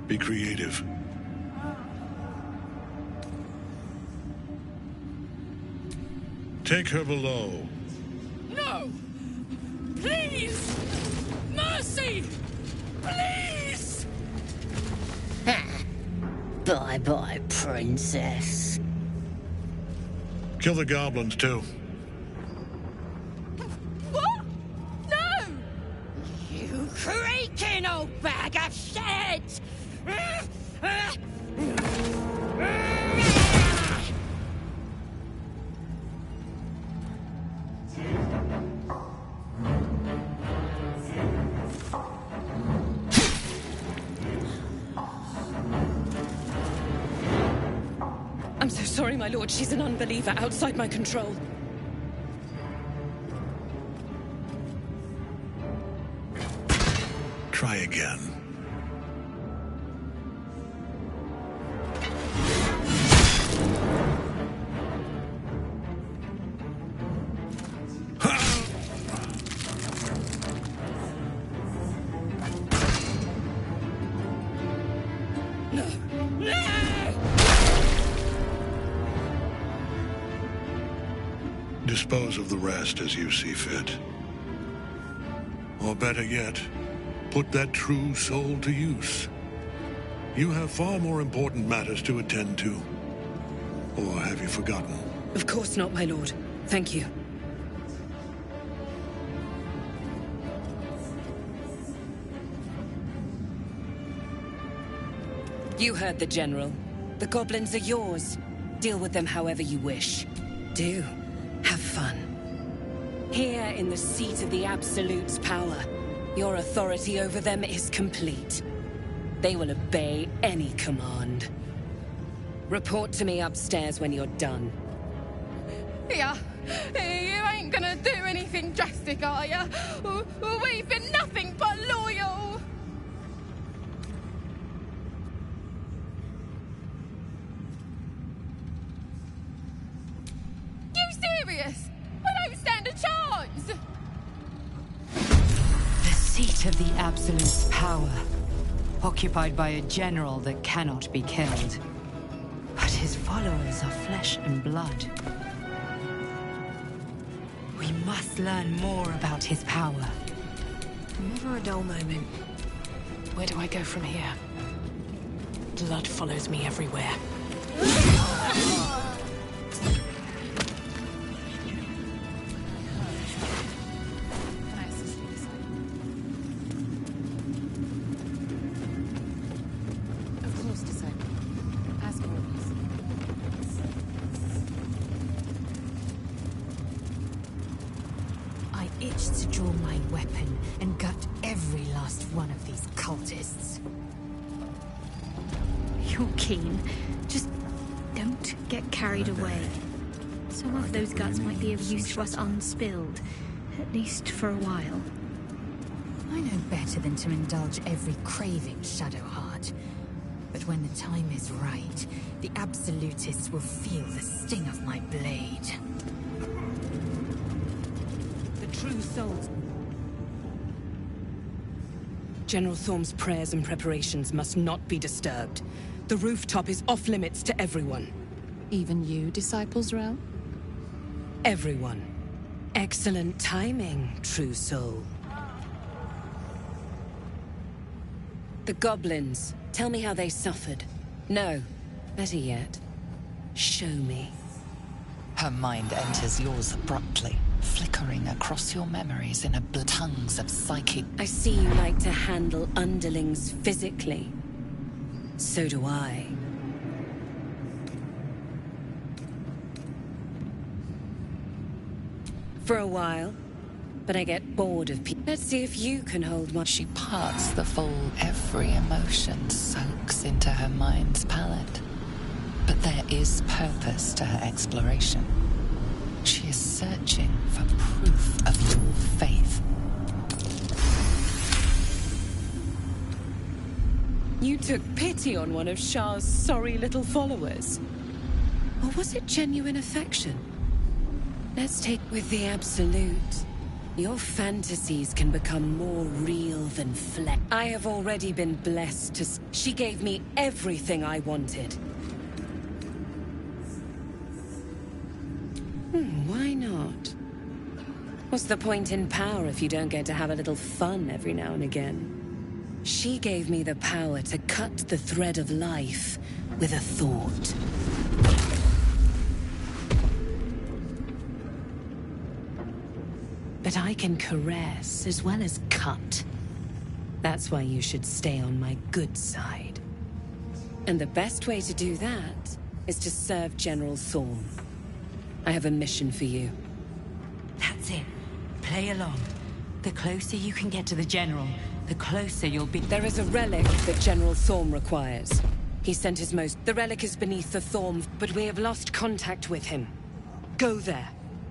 Be creative. Take her below. No! Please! Mercy! Please! Bye-bye, princess. Kill the goblins, too. What? No! You creaking old bag of shit! I'm so sorry, my lord. She's an unbeliever outside my control. Try again. Dispose of the rest as you see fit. Or better yet, put that true soul to use. You have far more important matters to attend to. Or have you forgotten? Of course not, my lord. Thank you. You heard the General. The goblins are yours. Deal with them however you wish. Do. Have fun. Here in the seat of the Absolute's power, your authority over them is complete. They will obey any command. Report to me upstairs when you're done. Yeah, you ain't gonna do anything drastic, are ya? We've been nothing but loyal! You serious? I don't stand a chance! The seat of the Absolute's power, occupied by a general that cannot be killed. But his followers are flesh and blood. We must learn more about his power. Never a dull moment. Where do I go from here? Blood follows me everywhere. Of course, disciple. As always. I itch to draw my weapon and gut every last one of these cultists. You're keen. Just don't get carried away. Some of those guts might be of use to us unspilled, at least for a while. I know better than to indulge every craving, Shadowheart. But when the time is right, the Absolutists will feel the sting of my blade. The true souls. General Thorm's prayers and preparations must not be disturbed. The rooftop is off limits to everyone. Even you, Disciples Realm? Everyone. Excellent timing, true soul. The goblins. Tell me how they suffered. No. Better yet, show me. Her mind enters yours abruptly, flickering across your memories in tongues of psychic. I see you like to handle underlings physically. So do I. For a while, but I get bored of people. Let's see if you can hold one. She parts the fold. Every emotion soaks into her mind's palette. But there is purpose to her exploration. She is searching for proof of your faith. You took pity on one of Shah's sorry little followers. Or was it genuine affection? Let's take with the Absolute. Your fantasies can become more real than flesh. I have already been blessed to... She gave me everything I wanted. Why not? What's the point in power if you don't get to have a little fun every now and again? She gave me the power to cut the thread of life with a thought. But I can caress as well as cut. That's why you should stay on my good side. And the best way to do that is to serve General Thorm. I have a mission for you. That's it. Play along. The closer you can get to the General, the closer you'll be. There is a relic that General Thorm requires. He sent his most... The relic is beneath the Thorm, but we have lost contact with him. Go there.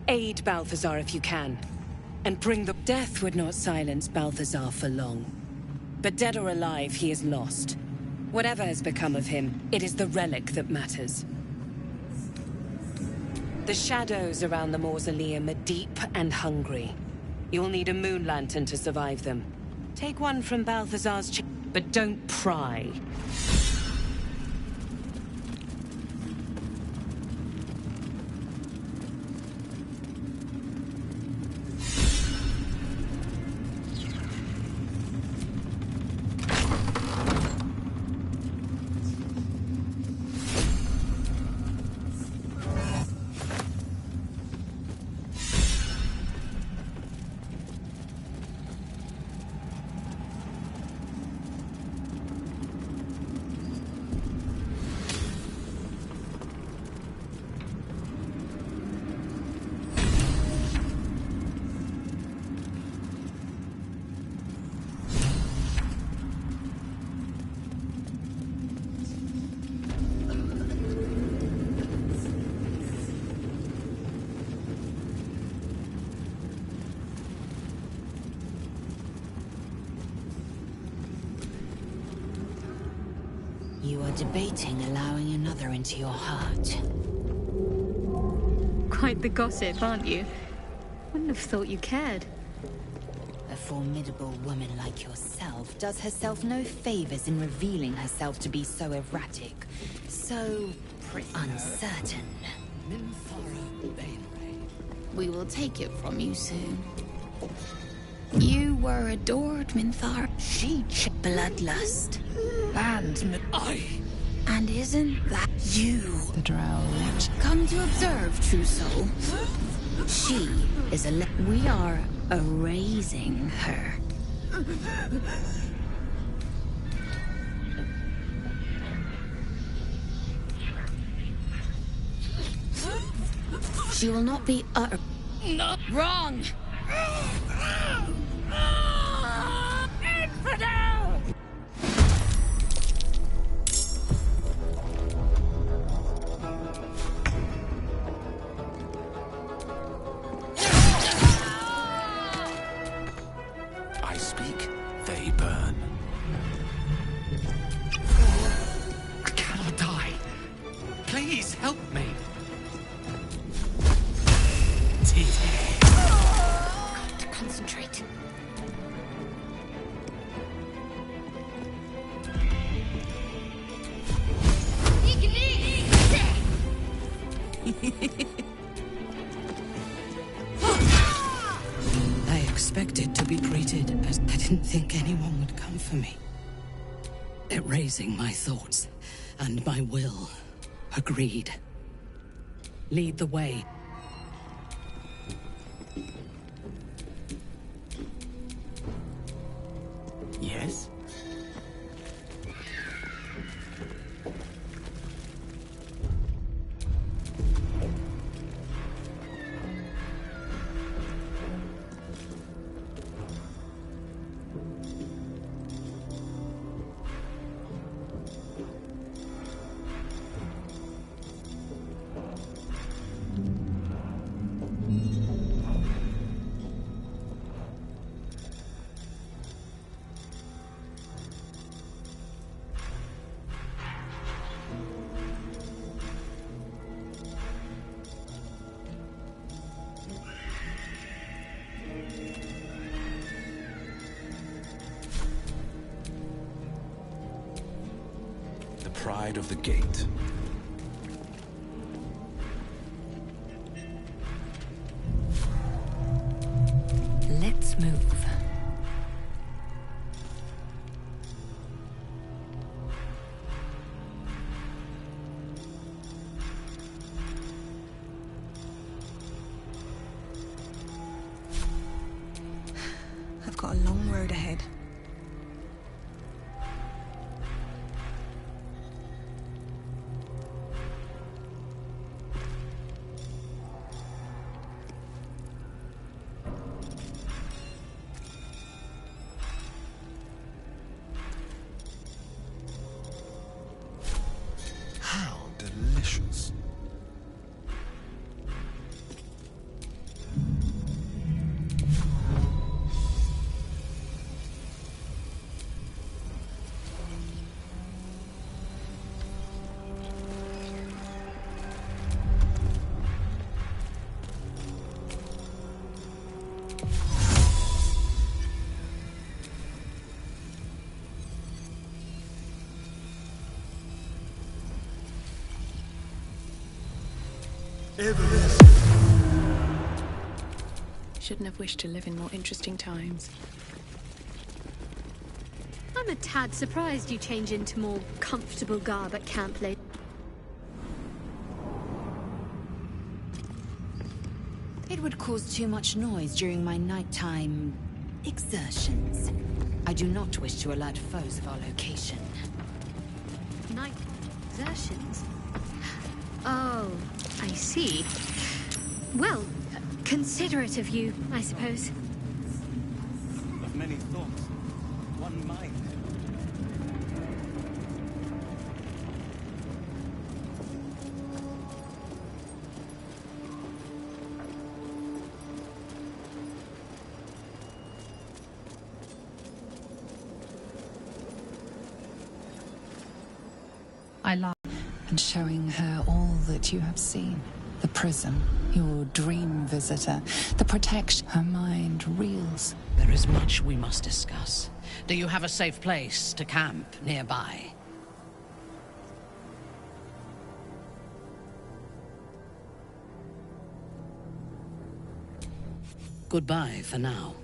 Aid Balthazar if you can. And bring the... Death would not silence Balthazar for long. But dead or alive, he is lost. Whatever has become of him, it is the relic that matters. The shadows around the mausoleum are deep and hungry. You'll need a moon lantern to survive them. Take one from Balthazar's but don't pry. You are debating allowing another into your heart. Quite the gossip, aren't you? Wouldn't have thought you cared. A formidable woman like yourself does herself no favors in revealing herself to be so erratic, so uncertain. We will take it from you soon. You were adored, Minthar. She bloodlust. And isn't that you? The drow witch. Come to observe, true soul. She is we are erasing her. She will not be No. wrong. Infidel! I speak, they burn. I cannot die. Please help me. Concentrate. I expected to be greeted as I didn't think anyone would come for me. Erasing my thoughts and my will. Agreed. Lead the way. Yes? Pride of the Gate. Let's move. I've got a long road ahead. How delicious. Shouldn't have wished to live in more interesting times. I'm a tad surprised you change into more comfortable garb at camp late. It would cause too much noise during my nighttime exertions. I do not wish to alert foes of our location. Night exertions? Oh, I see. Well, considerate of you, I suppose. Of many thoughts, one mind. and showing her all that you have seen. The prison, your dream visitor, the protection. Her mind reels. There is much we must discuss. Do you have a safe place to camp nearby? Goodbye for now.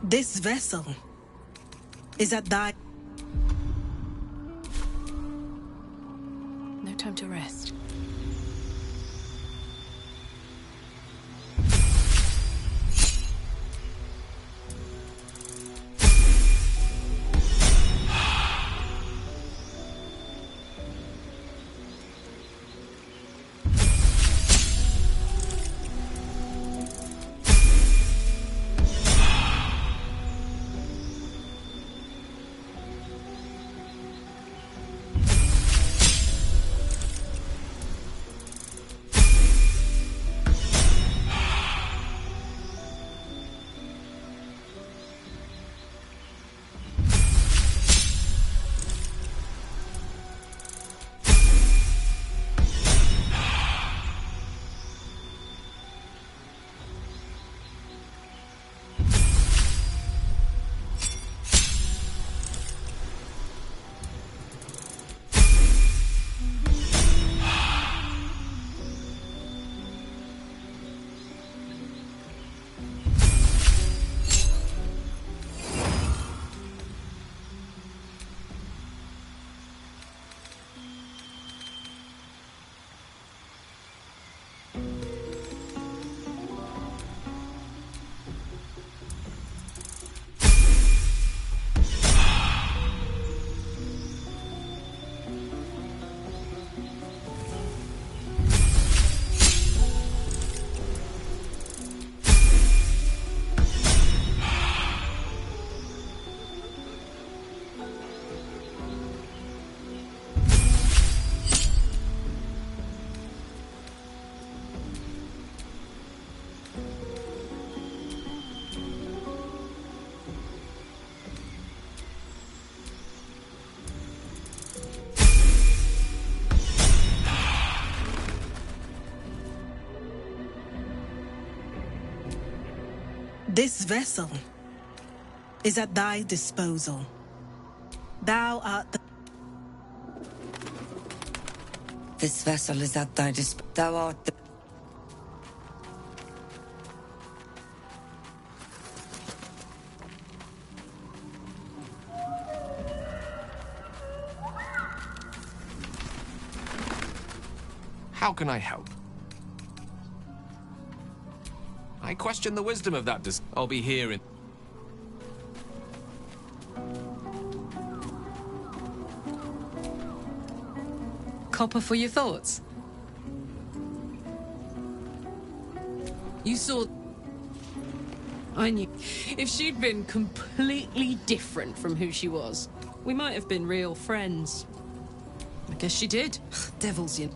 This vessel is at thy... No time to rest. This vessel is at thy disposal. Thou art the... This vessel is at thy Thou art the... How can I help? I question the wisdom of that I'll be here in... Copper for your thoughts? You saw... I knew. If she'd been completely different from who she was, we might have been real friends. I guess she did. Devils, you know.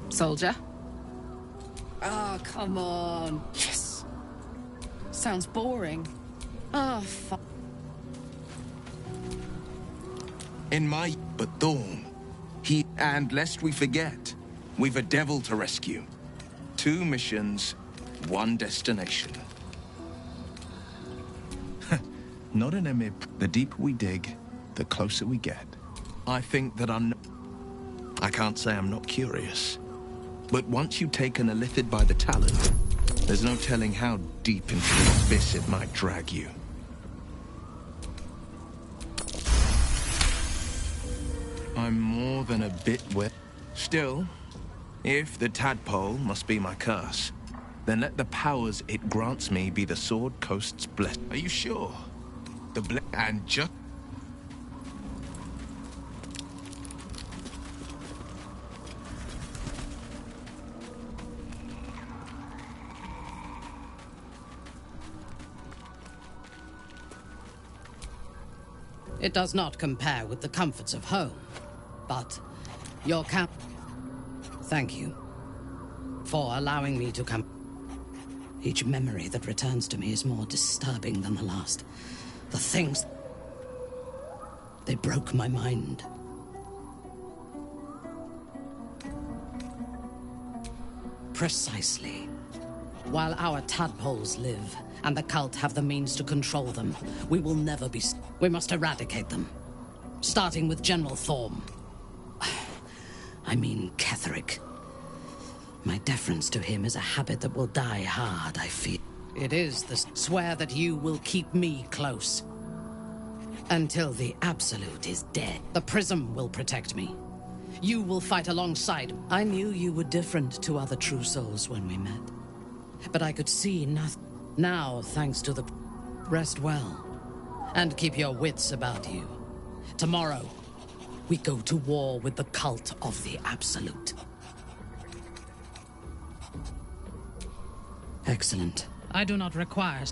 Soldier? Oh, come on. Yes. Sounds boring. Oh, fuck. In my... But Thorn, and lest we forget, we've a devil to rescue. 2 missions, 1 destination. Not an emip. The deeper we dig, the closer we get. I think that I can't say I'm not curious. But once you've taken a lithid by the talon, there's no telling how deep into the abyss it might drag you. I'm more than a bit wet. Still, if the tadpole must be my curse, then let the powers it grants me be the Sword Coast's blessed. Are you sure? The and just... It does not compare with the comforts of home, but your camp... Thank you for allowing me to come. Each memory that returns to me is more disturbing than the last. The things... They broke my mind. Precisely. While our tadpoles live, and the cult have the means to control them, we will never be... We must eradicate them. Starting with General Thorm. I mean Ketheric. My deference to him is a habit that will die hard, I fear. It is the... Swear that you will keep me close. Until the Absolute is dead. The Prism will protect me. You will fight alongside. I knew you were different to other true souls when we met. But I could see nothing. Now, thanks to the... Rest well. And keep your wits about you. Tomorrow, we go to war with the cult of the Absolute. Excellent. I do not require...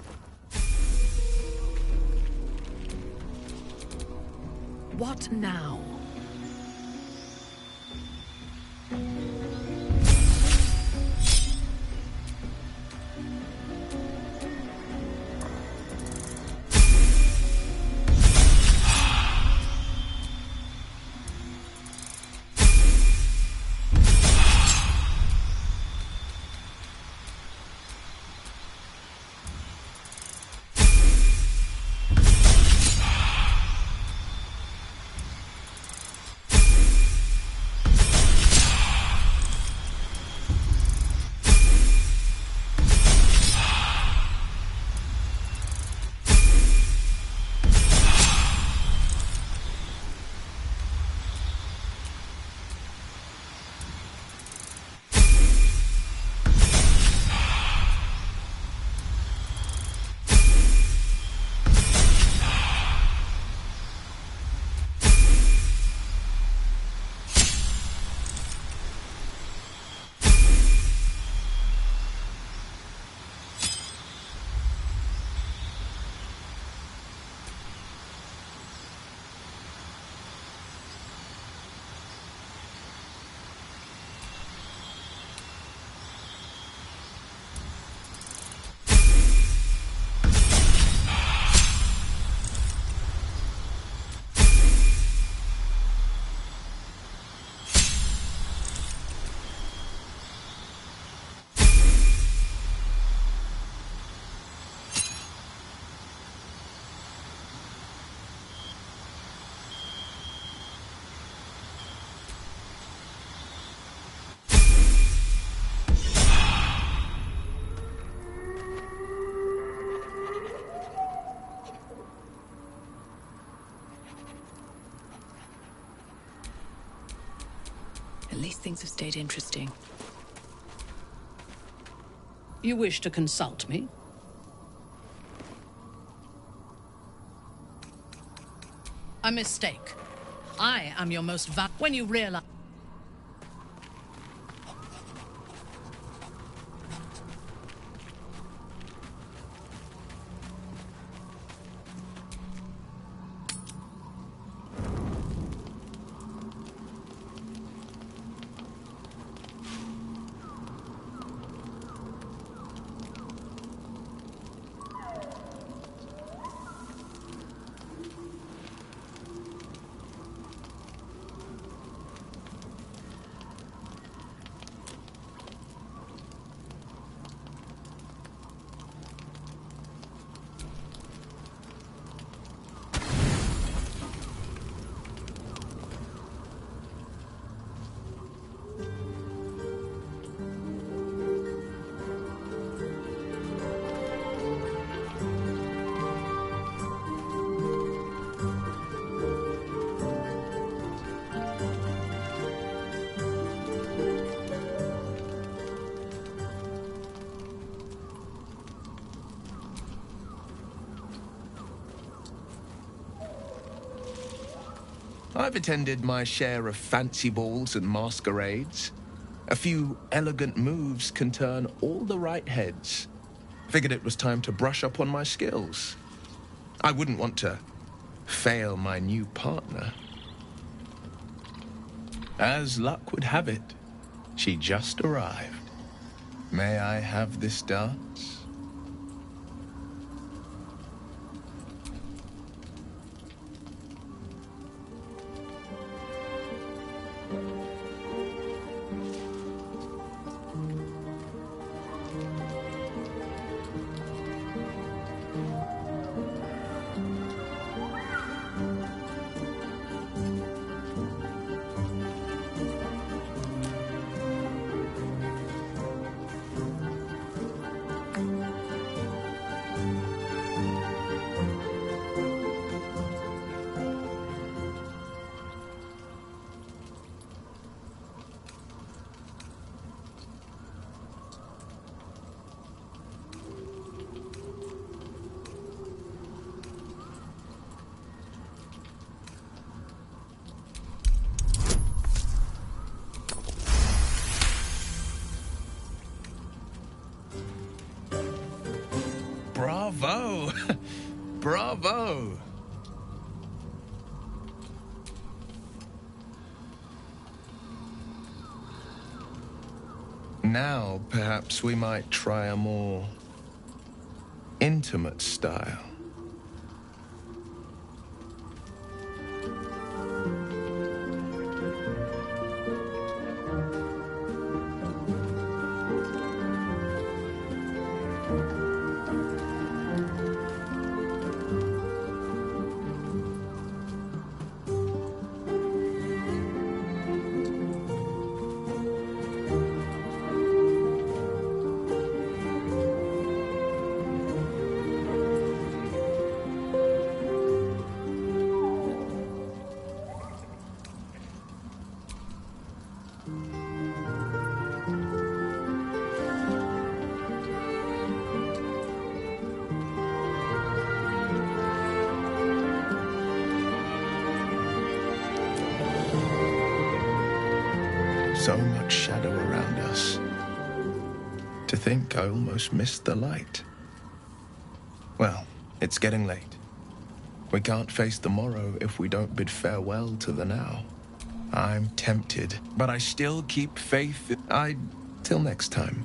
What now? At least things have stayed interesting. You wish to consult me? A mistake. I am your most when you realize... I've attended my share of fancy balls and masquerades. A few elegant moves can turn all the right heads. Figured it was time to brush up on my skills. I wouldn't want to fail my new partner. As luck would have it, she just arrived. May I have this dance? Bravo! Bravo! Now, perhaps we might try a more intimate style. So much shadow around us. To think I almost missed the light. Well, it's getting late. We can't face the morrow if we don't bid farewell to the now. I'm tempted, but I still keep faith. Till next time.